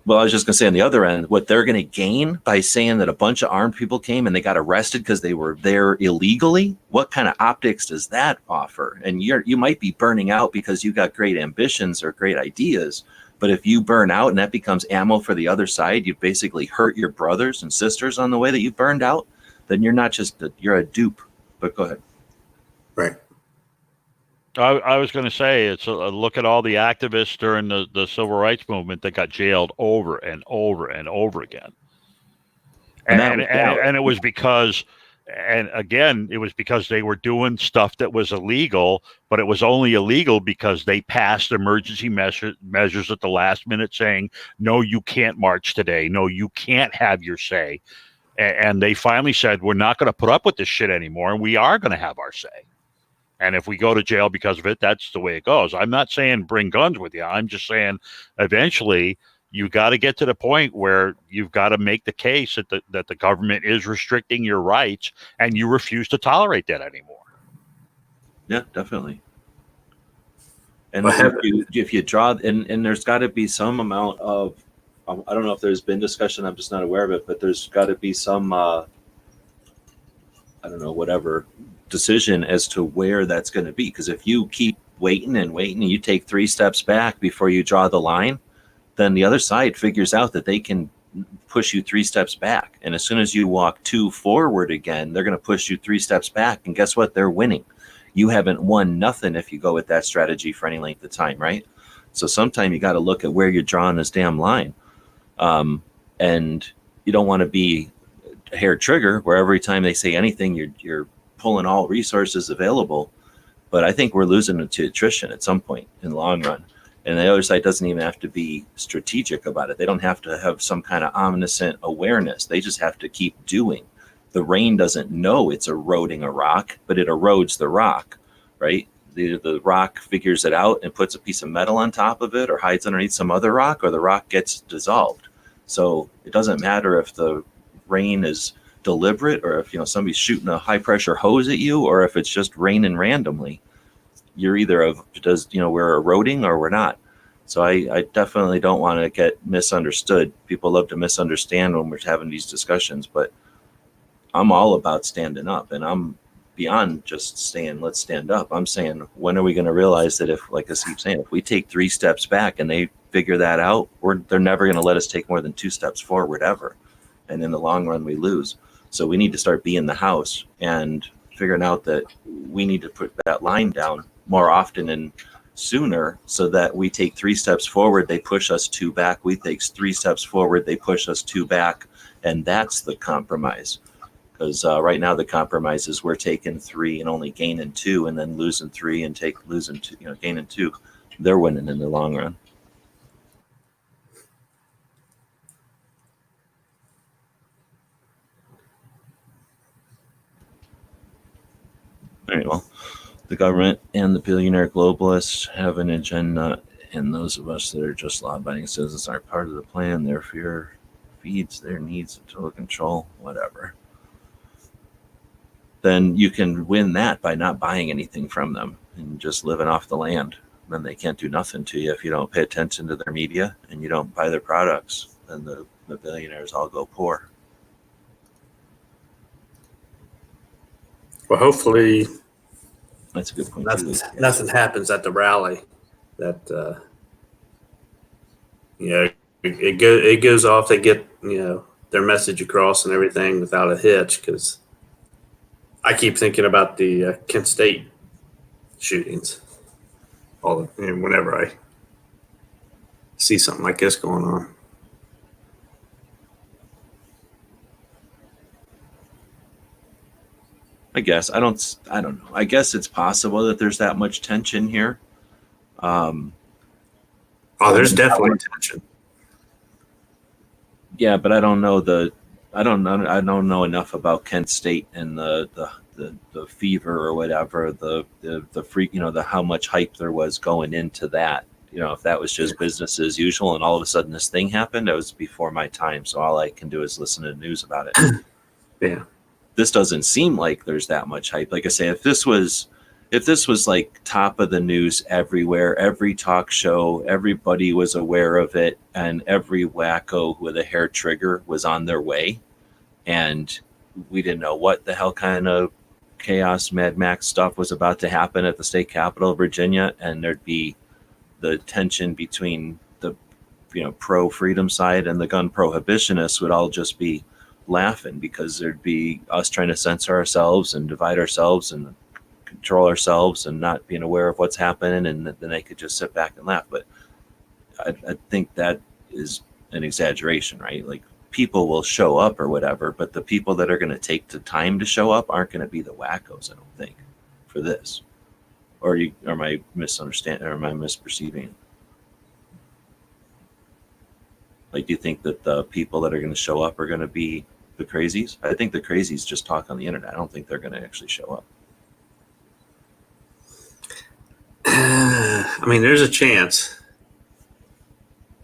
Speaker 1: Well, I was just going to say, on the other end, what they're going to gain by saying that a bunch of armed people came and they got arrested because they were there illegally, what kind of optics does that offer? And you might be burning out because you got great ambitions or great ideas, but if you burn out and that becomes ammo for the other side, you've basically hurt your brothers and sisters on the way that you burned out, then you're not just you're a dupe. But go ahead.
Speaker 4: Right.
Speaker 3: I was going to say, it's a look at all the activists during the civil rights movement that got jailed over and over and over again. And it was because, and again, it was because they were doing stuff that was illegal, but it was only illegal because they passed emergency measures at the last minute saying, no, you can't march today. No, you can't have your say. And they finally said, we're not going to put up with this shit anymore, and we are going to have our say. And if we go to jail because of it, that's the way it goes. I'm not saying bring guns with you. I'm just saying eventually you got to get to the point where you've got to make the case that the government is restricting your rights, and you refuse to tolerate that anymore.
Speaker 1: Yeah, definitely. And if you draw, and there's got to be some amount of, I don't know if there's been discussion, I'm just not aware of it, but there's got to be some, I don't know, whatever decision as to where that's going to be. Because if you keep waiting and you take 3 steps back before you draw the line, then the other side figures out that they can push you 3 steps back. And as soon as you walk 2 forward again, they're going to push you 3 steps back. And guess what? They're winning. You haven't won nothing if you go with that strategy for any length of time, right? So sometime you got to look at where you're drawing this damn line. And you don't want to be a hair trigger where every time they say anything, you're pulling all resources available. But I think we're losing it to attrition at some point in the long run. And the other side doesn't even have to be strategic about it. They don't have to have some kind of omniscient awareness. They just have to keep doing. The rain doesn't know it's eroding a rock, but it erodes the rock, right? The rock figures it out and puts a piece of metal on top of it, or hides underneath some other rock, or the rock gets dissolved. So it doesn't matter if the rain is deliberate, or if somebody's shooting a high pressure hose at you, or if it's just raining randomly. You're either we're eroding or we're not. So I definitely don't want to get misunderstood. People love to misunderstand when we're having these discussions, but I'm all about standing up, and I'm beyond just saying let's stand up. I'm saying, when are we going to realize that if, like I keep saying, if we take 3 steps back and they figure that out, they're never going to let us take more than 2 steps forward ever, and in the long run we lose. So we need to start being the house and figuring out that we need to put that line down more often and sooner, so that we take 3 steps forward, they push us 2 back. We take 3 steps forward, they push us 2 back, and that's the compromise. Because right now the compromise is we're taking 3 and only gaining 2, and then losing 3 and losing 2, gaining 2. They're winning in the long run. All right, well, the government and the billionaire globalists have an agenda, and those of us that are just law-abiding citizens aren't part of the plan. Their fear feeds their needs of total control, whatever. Then you can win that by not buying anything from them and just living off the land. Then they can't do nothing to you if you don't pay attention to their media and you don't buy their products. Then the billionaires all go poor.
Speaker 4: Well, hopefully
Speaker 1: That's a good point.
Speaker 4: nothing happens at the rally. That it goes off. They get their message across and everything without a hitch. Because I keep thinking about the Kent State shootings. Whenever I see something like this going on.
Speaker 1: I guess I don't know. I guess it's possible that there's that much tension here.
Speaker 4: There's definitely tension.
Speaker 1: Yeah, but I don't know I don't know enough about Kent State and the fever or whatever, the freak, the how much hype there was going into that. If that was just business as usual and all of a sudden this thing happened, that was before my time. So all I can do is listen to the news about it.
Speaker 4: Yeah.
Speaker 1: This doesn't seem like there's that much hype. Like I say, if this was like top of the news everywhere, every talk show, everybody was aware of it, and every wacko with a hair trigger was on their way, and we didn't know what the hell kind of chaos, Mad Max stuff was about to happen at the state capitol of Virginia, and there'd be the tension between the pro-freedom side and the gun prohibitionists would all just be laughing, because there'd be us trying to censor ourselves and divide ourselves and control ourselves and not being aware of what's happening, and then they could just sit back and laugh. But I think that is an exaggeration, right? Like, people will show up or whatever, but the people that are going to take the time to show up aren't going to be the wackos, I don't think, for this. Or am I misunderstanding, or am I misperceiving? Like, do you think that the people that are going to show up are going to be the crazies? I think the crazies just talk on the internet. I don't think they're going to actually show up.
Speaker 4: I mean, there's a chance,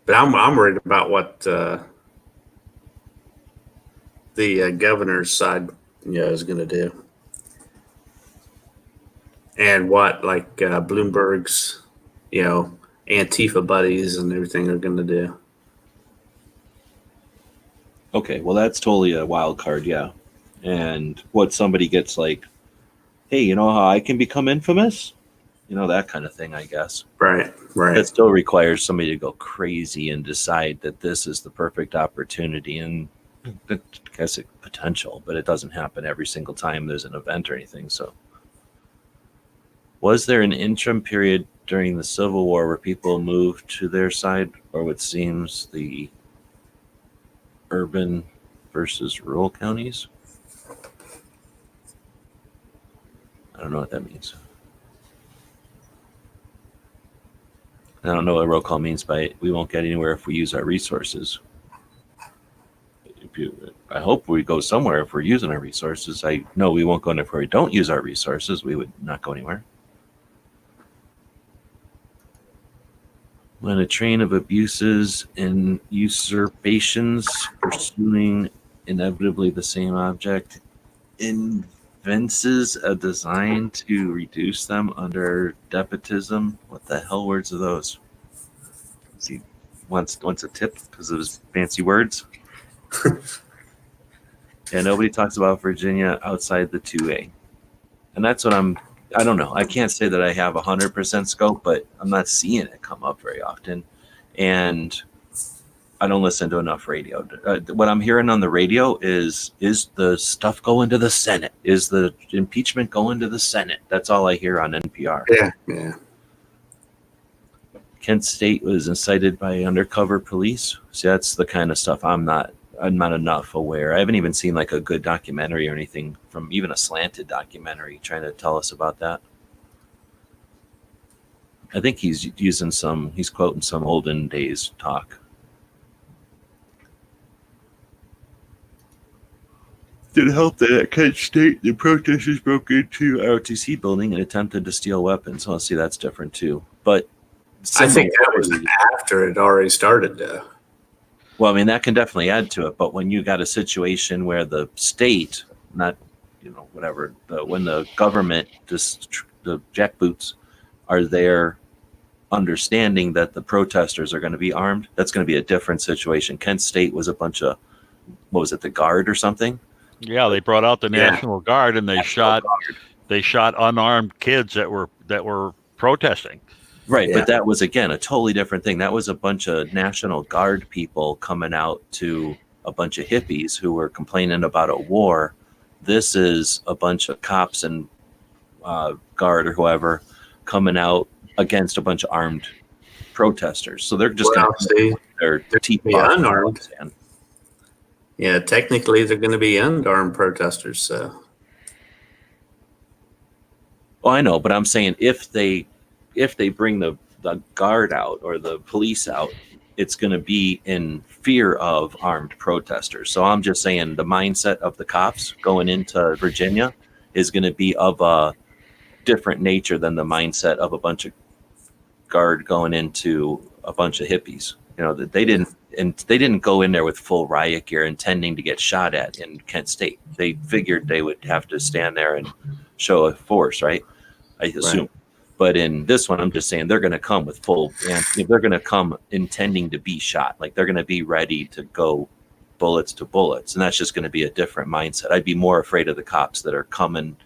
Speaker 4: but I'm worried about what the governor's side, is going to do, and what Bloomberg's, Antifa buddies and everything are going to do.
Speaker 1: Okay, well, that's totally a wild card, yeah. And what somebody gets like, hey, you know how I can become infamous? That kind of thing, I guess.
Speaker 4: Right.
Speaker 1: That still requires somebody to go crazy and decide that this is the perfect opportunity, and I guess it potential, but it doesn't happen every single time there's an event or anything. So, was there an interim period during the Civil War where people moved to their side, or what seems the urban versus rural counties? I don't know what that means. I don't know what roll call means by we won't get anywhere if we use our resources. I hope we go somewhere if we're using our resources. I know we won't go anywhere if we don't use our resources. We would not go anywhere. When a train of abuses and usurpations pursuing inevitably the same object invents a design to reduce them under despotism. What the hell words are those? He wants a tip because of his fancy words. Yeah, nobody talks about Virginia outside the 2A. And that's what I don't know. I can't say that I have 100% scope, but I'm not seeing it come up very often. And I don't listen to enough radio. What I'm hearing on the radio is the stuff going to the Senate? Is the impeachment going to the Senate? That's all I hear on NPR.
Speaker 4: Yeah.
Speaker 1: Kent State was incited by undercover police. See, that's the kind of stuff I'm not enough aware. I haven't even seen like a good documentary or anything from even a slanted documentary trying to tell us about that. I think he's quoting some olden days talk. Did it help that at Kent State, the protesters broke into ROTC building and attempted to steal weapons? Well, see, that's different too. But
Speaker 4: I think that was after it already started, though.
Speaker 1: Well, I mean, that can definitely add to it. But when you got a situation where the state, not, whatever, when the government, the jackboots are there understanding that the protesters are going to be armed, that's going to be a different situation. Kent State was a bunch of, what was it, the Guard or something?
Speaker 3: Yeah, they brought out the National Guard and they shot unarmed kids that were protesting.
Speaker 1: Right,
Speaker 4: Yeah.
Speaker 1: but that was, again, a totally different thing. That was a bunch of National Guard people coming out to a bunch of hippies who were complaining about a war. This is a bunch of cops and Guard or whoever coming out against a bunch of armed protesters. So they're just going to
Speaker 4: see,
Speaker 1: their teeth
Speaker 4: be
Speaker 1: off.
Speaker 4: unarmed. Yeah, technically they're going to be unarmed protesters. So,
Speaker 1: Well, I know, but I'm saying if they bring the Guard out or the police out, it's going to be in fear of armed protesters. So I'm just saying the mindset of the cops going into Virginia is going to be of a different nature than the mindset of a bunch of Guard going into a bunch of hippies. That they didn't go in there with full riot gear intending to get shot at in Kent State. They figured they would have to stand there and show a force, right? I assume. Right. But in this one, I'm just saying they're going to come with full, and they're going to come intending to be shot. Like they're going to be ready to go bullets to bullets. And that's just going to be a different mindset. I'd be more afraid of the cops that are coming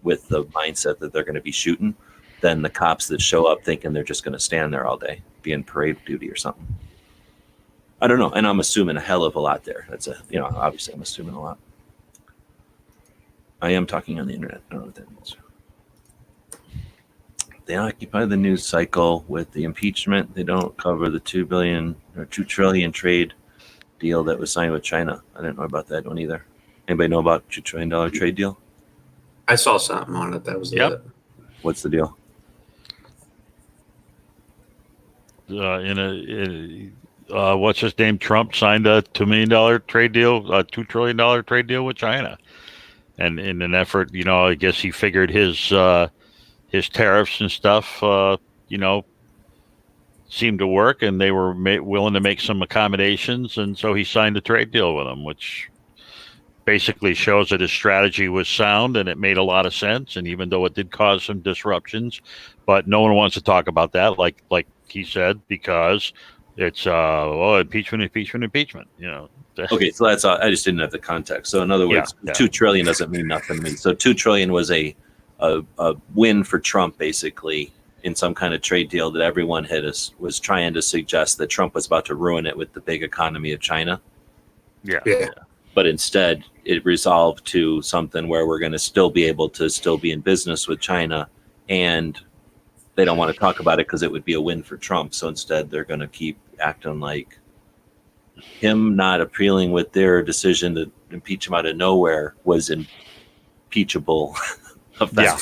Speaker 1: with the mindset that they're going to be shooting than the cops that show up thinking they're just going to stand there all day, be in parade duty or something. I don't know. And I'm assuming a hell of a lot there. That's obviously I'm assuming a lot. I am talking on the internet. I don't know what that means. They occupy the news cycle with the impeachment. They don't cover the $2 trillion trade deal that was signed with China. I didn't know about that one either. Anybody know about $2 trillion trade deal?
Speaker 4: I saw something on it. That was it.
Speaker 1: What's the deal?
Speaker 3: What's his name? Trump signed a $2 million trade deal, a $2 trillion trade deal with China, and in an effort, I guess he figured his tariffs and stuff, seemed to work, and they were willing to make some accommodations, and so he signed a trade deal with them, which basically shows that his strategy was sound and it made a lot of sense. And even though it did cause some disruptions, but no one wants to talk about that, like he said, because it's impeachment.
Speaker 1: Okay, so that's I just didn't have the context. So in other words, $2 trillion doesn't mean nothing to me. So $2 trillion was a win for Trump, basically, in some kind of trade deal that everyone was trying to suggest that Trump was about to ruin it with the big economy of China.
Speaker 3: Yeah.
Speaker 1: But instead, it resolved to something where we're going to still be able to still be in business with China, and they don't want to talk about it because it would be a win for Trump. So instead, they're going to keep acting like him not appealing with their decision to impeach him out of nowhere was impeachable.
Speaker 3: Yeah.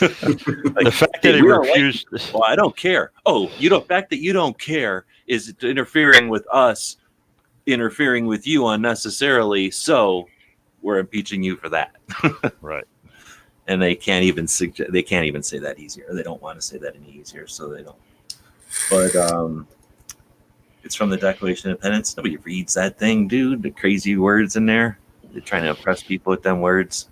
Speaker 1: Like,
Speaker 3: the fact that he refused.
Speaker 1: Well, I don't care. Oh, the fact that you don't care is interfering with us, interfering with you unnecessarily. So we're impeaching you for that.
Speaker 3: Right.
Speaker 1: And they can't even say that easier. They don't want to say that any easier, so they don't. But it's from the Declaration of Independence. Nobody reads that thing, dude. The crazy words in there. They're trying to impress people with them words.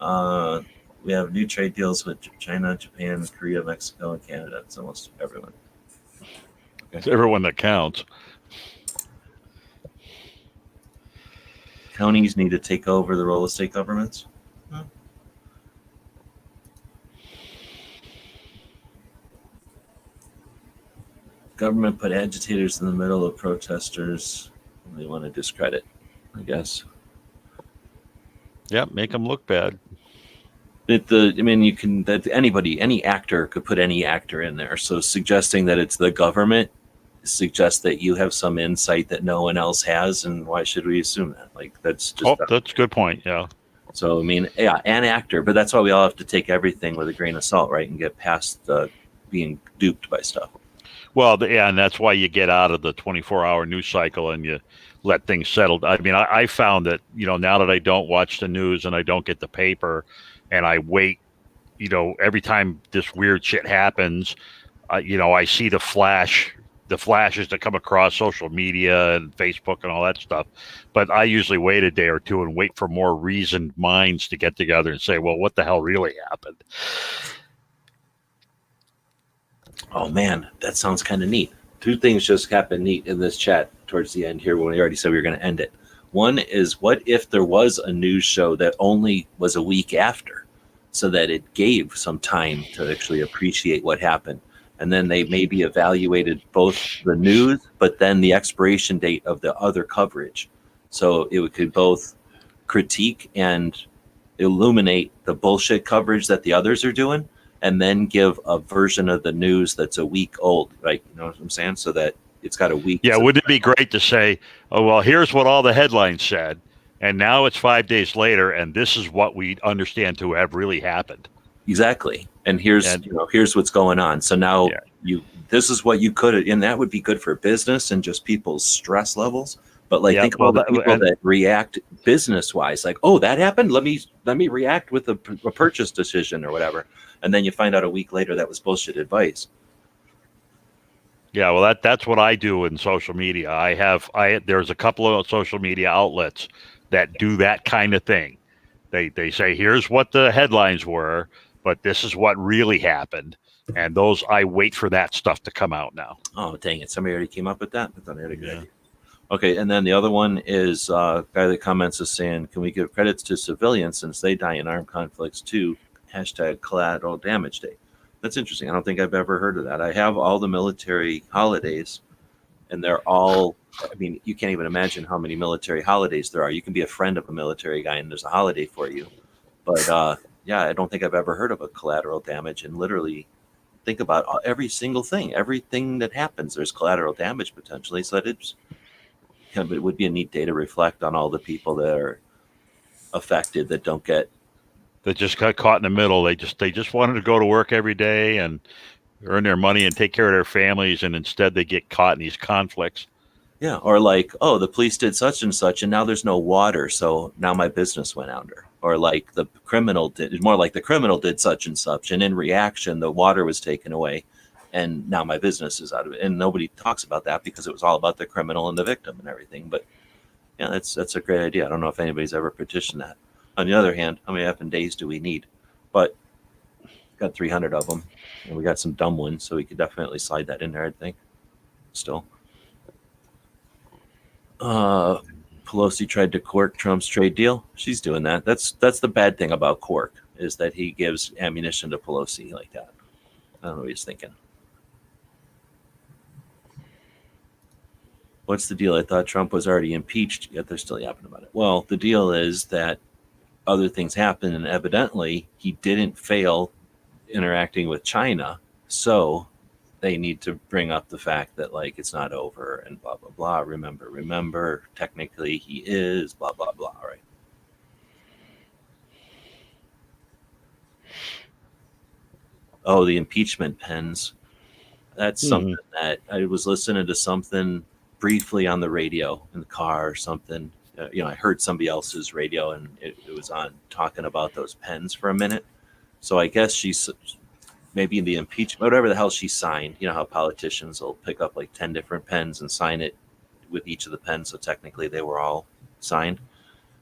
Speaker 1: We have new trade deals with China, Japan, Korea, Mexico, and Canada. It's almost everyone.
Speaker 3: Okay. It's everyone that counts.
Speaker 1: Counties need to take over the role of state governments. Government put agitators in the middle of protesters. They want to discredit, I guess.
Speaker 3: Yeah, make them look bad.
Speaker 1: You can, that anybody, any actor could put any actor in there. So suggesting that it's the government suggests that you have some insight that no one else has, and why should we assume that? Like, that's just.
Speaker 3: That's a good point. Yeah.
Speaker 1: So yeah, an actor, but that's why we all have to take everything with a grain of salt, right, and get past being duped by stuff.
Speaker 3: Well, yeah, and that's why you get out of the 24-hour news cycle and you let things settle. I mean, I found that, now that I don't watch the news and I don't get the paper and I wait, every time this weird shit happens, I see the flashes that come across social media and Facebook and all that stuff. But I usually wait a day or two and wait for more reasoned minds to get together and say, well, what the hell really happened?
Speaker 1: Oh man, that sounds kind of neat. Two things just happened neat in this chat towards the end here when we already said we were going to end it. One is, what if there was a news show that only was a week after, so that it gave some time to actually appreciate what happened? And then they maybe evaluated both the news, but then the expiration date of the other coverage. So it could both critique and illuminate the bullshit coverage that the others are doing, and then give a version of the news that's a week old, right? You know what I'm saying? So that it's got a week.
Speaker 3: Yeah, wouldn't it be great to say, oh, well, here's what all the headlines said, and now it's 5 days later, and this is what we understand to have really happened.
Speaker 1: Exactly. And here's what's going on. So now this is what you could, and that would be good for business and just people's stress levels. But think about the people that react business wise, like, oh, that happened. Let me react with a purchase decision or whatever. And then you find out a week later that was bullshit advice.
Speaker 3: Yeah, well, that's what I do in social media. There's a couple of social media outlets that do that kind of thing. They say, here's what the headlines were, but this is what really happened. And those, I wait for that stuff to come out now.
Speaker 1: Oh, dang it. Somebody already came up with that? I thought I had a good idea. Okay, and then the other one is a guy that comments is saying, can we give credits to civilians since they die in armed conflicts too? # collateral damage day. That's interesting. I don't think I've ever heard of that. I have all the military holidays, and they're all, you can't even imagine how many military holidays there are. You can be a friend of a military guy and there's a holiday for you. But yeah, I don't think I've ever heard of a collateral damage. And literally think about every single thing. Everything that happens, there's collateral damage potentially. So it would be a neat day to reflect on all the people that are affected that don't get.
Speaker 3: That just got caught in the middle. They just wanted to go to work every day and earn their money and take care of their families, and instead they get caught in these conflicts.
Speaker 1: Yeah, or like, oh, the police did such and such, and now there's no water, so now my business went under. Or like the criminal did such and such, and in reaction, the water was taken away, and now my business is out of it. And nobody talks about that because it was all about the criminal and the victim and everything. But yeah, that's a great idea. I don't know if anybody's ever petitioned that. On the other hand, how many effing days do we need? But got 300 of them, and we got some dumb ones, so we could definitely slide that in there, I think. Still. Pelosi tried to cork Trump's trade deal. She's doing that. That's the bad thing about Cork, is that he gives ammunition to Pelosi like that. I don't know what he's thinking. What's the deal? I thought Trump was already impeached, yet they're still yapping about it. Well, the deal is that other things happened, and evidently he didn't fail interacting with China, so they need to bring up the fact that it's not over and blah blah blah. Remember, technically he is blah blah blah, right? Oh, the impeachment pens. That's something that I was listening to something briefly on the radio in the car or something. I heard somebody else's radio, and it was on talking about those pens for a minute. So I guess she's maybe in the impeachment, whatever the hell she signed. You know how politicians will pick up 10 different pens and sign it with each of the pens. So technically they were all signed.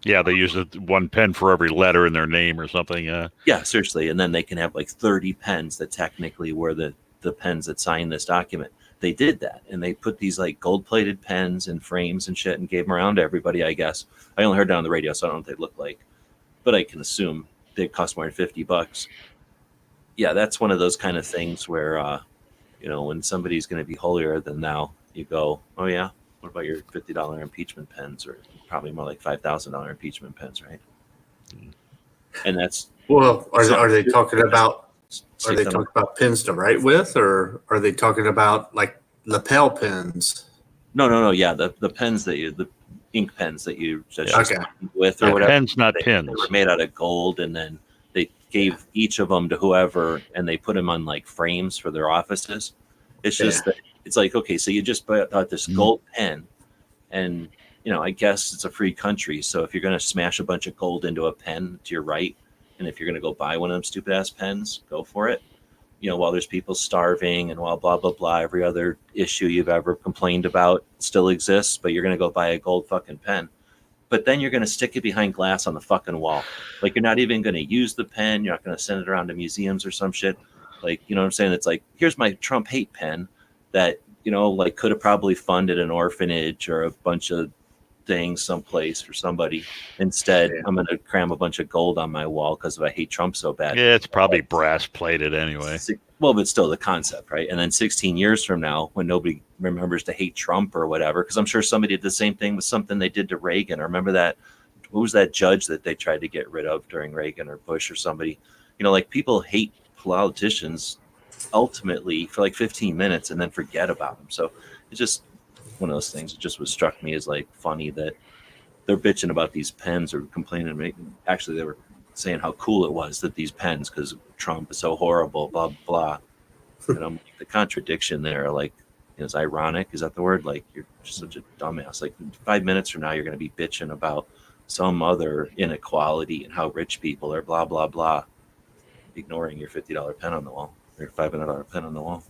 Speaker 3: Yeah, they use one pen for every letter in their name or something.
Speaker 1: Yeah, seriously. And then they can have 30 pens that technically were the pens that signed this document. They did that, and they put these gold-plated pens in frames and shit and gave them around to everybody, I guess. I only heard that on the radio, so I don't know what they look like. But I can assume they cost more than $50. Yeah, that's one of those kind of things where, when somebody's going to be holier than thou, you go, oh yeah, what about your $50 impeachment pens, or probably more like $5,000 impeachment pens, right? And that's
Speaker 4: Well, are they talking
Speaker 1: because
Speaker 4: about
Speaker 1: stick them-
Speaker 4: pens to write with, or are they talking about like lapel pens?
Speaker 1: No. Yeah, the pens the ink pens that you just
Speaker 4: Okay.
Speaker 1: with or
Speaker 3: Yeah,
Speaker 1: whatever.
Speaker 3: pens, not
Speaker 1: They
Speaker 3: pins.
Speaker 1: were made out of gold, and then they gave each of them to whoever, and they put them on like frames for their offices. It's just that it's like, okay, so you just bought this gold pen, and I guess it's a free country, so if you're going to smash a bunch of gold into a pen to your right, and if you're going to go buy one of them stupid ass pens, go for it. While there's people starving and while blah blah blah, every other issue you've ever complained about still exists, but you're going to go buy a gold fucking pen. But then you're going to stick it behind glass on the fucking wall. Like, you're not even going to use the pen. You're not going to send it around to museums or some shit. Like, you know what I'm saying? It's like, here's my Trump hate pen that, like, could have probably funded an orphanage or a bunch of things someplace for somebody. Instead, I'm going to cram a bunch of gold on my wall because I hate Trump so bad.
Speaker 3: Yeah, it's probably brass plated anyway.
Speaker 1: Well, but still the concept, right? And then 16 years from now, when nobody remembers to hate Trump or whatever, because I'm sure somebody did the same thing with something they did to Reagan. Or remember that? Who was that judge that they tried to get rid of during Reagan or Bush or somebody? Like, people hate politicians ultimately for like 15 minutes and then forget about them. So it's just one of those things. It just struck me as like funny that they're bitching about these pens or complaining. Actually, they were saying how cool it was that these pens, because Trump is so horrible, blah blah. And the contradiction there, like, is ironic. Is that the word? Like, you're just such a dumbass. Like, 5 minutes from now, you're going to be bitching about some other inequality and how rich people are, blah blah blah, ignoring your $50 pen on the wall, or your $500 pen on the wall.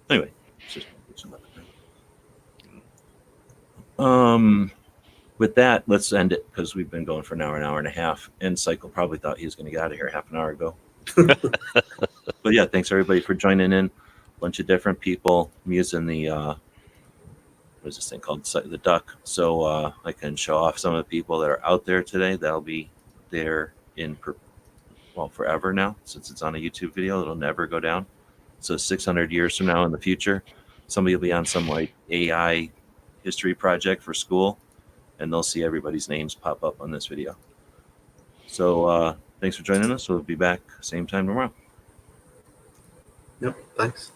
Speaker 1: Anyway, it's just another thing. With that, let's end it because we've been going for an hour and a half. And Cycle probably thought he was going to get out of here half an hour ago. But yeah, thanks everybody for joining in. Bunch of different people. I'm using the what is this thing called? The Duck. So I can show off some of the people that are out there today. That'll be there forever now, since it's on a YouTube video. It'll never go down. So 600 years from now in the future, somebody will be on some like AI history project for school, and they'll see everybody's names pop up on this video. So thanks for joining us. We'll be back same time tomorrow.
Speaker 4: Yep. Thanks.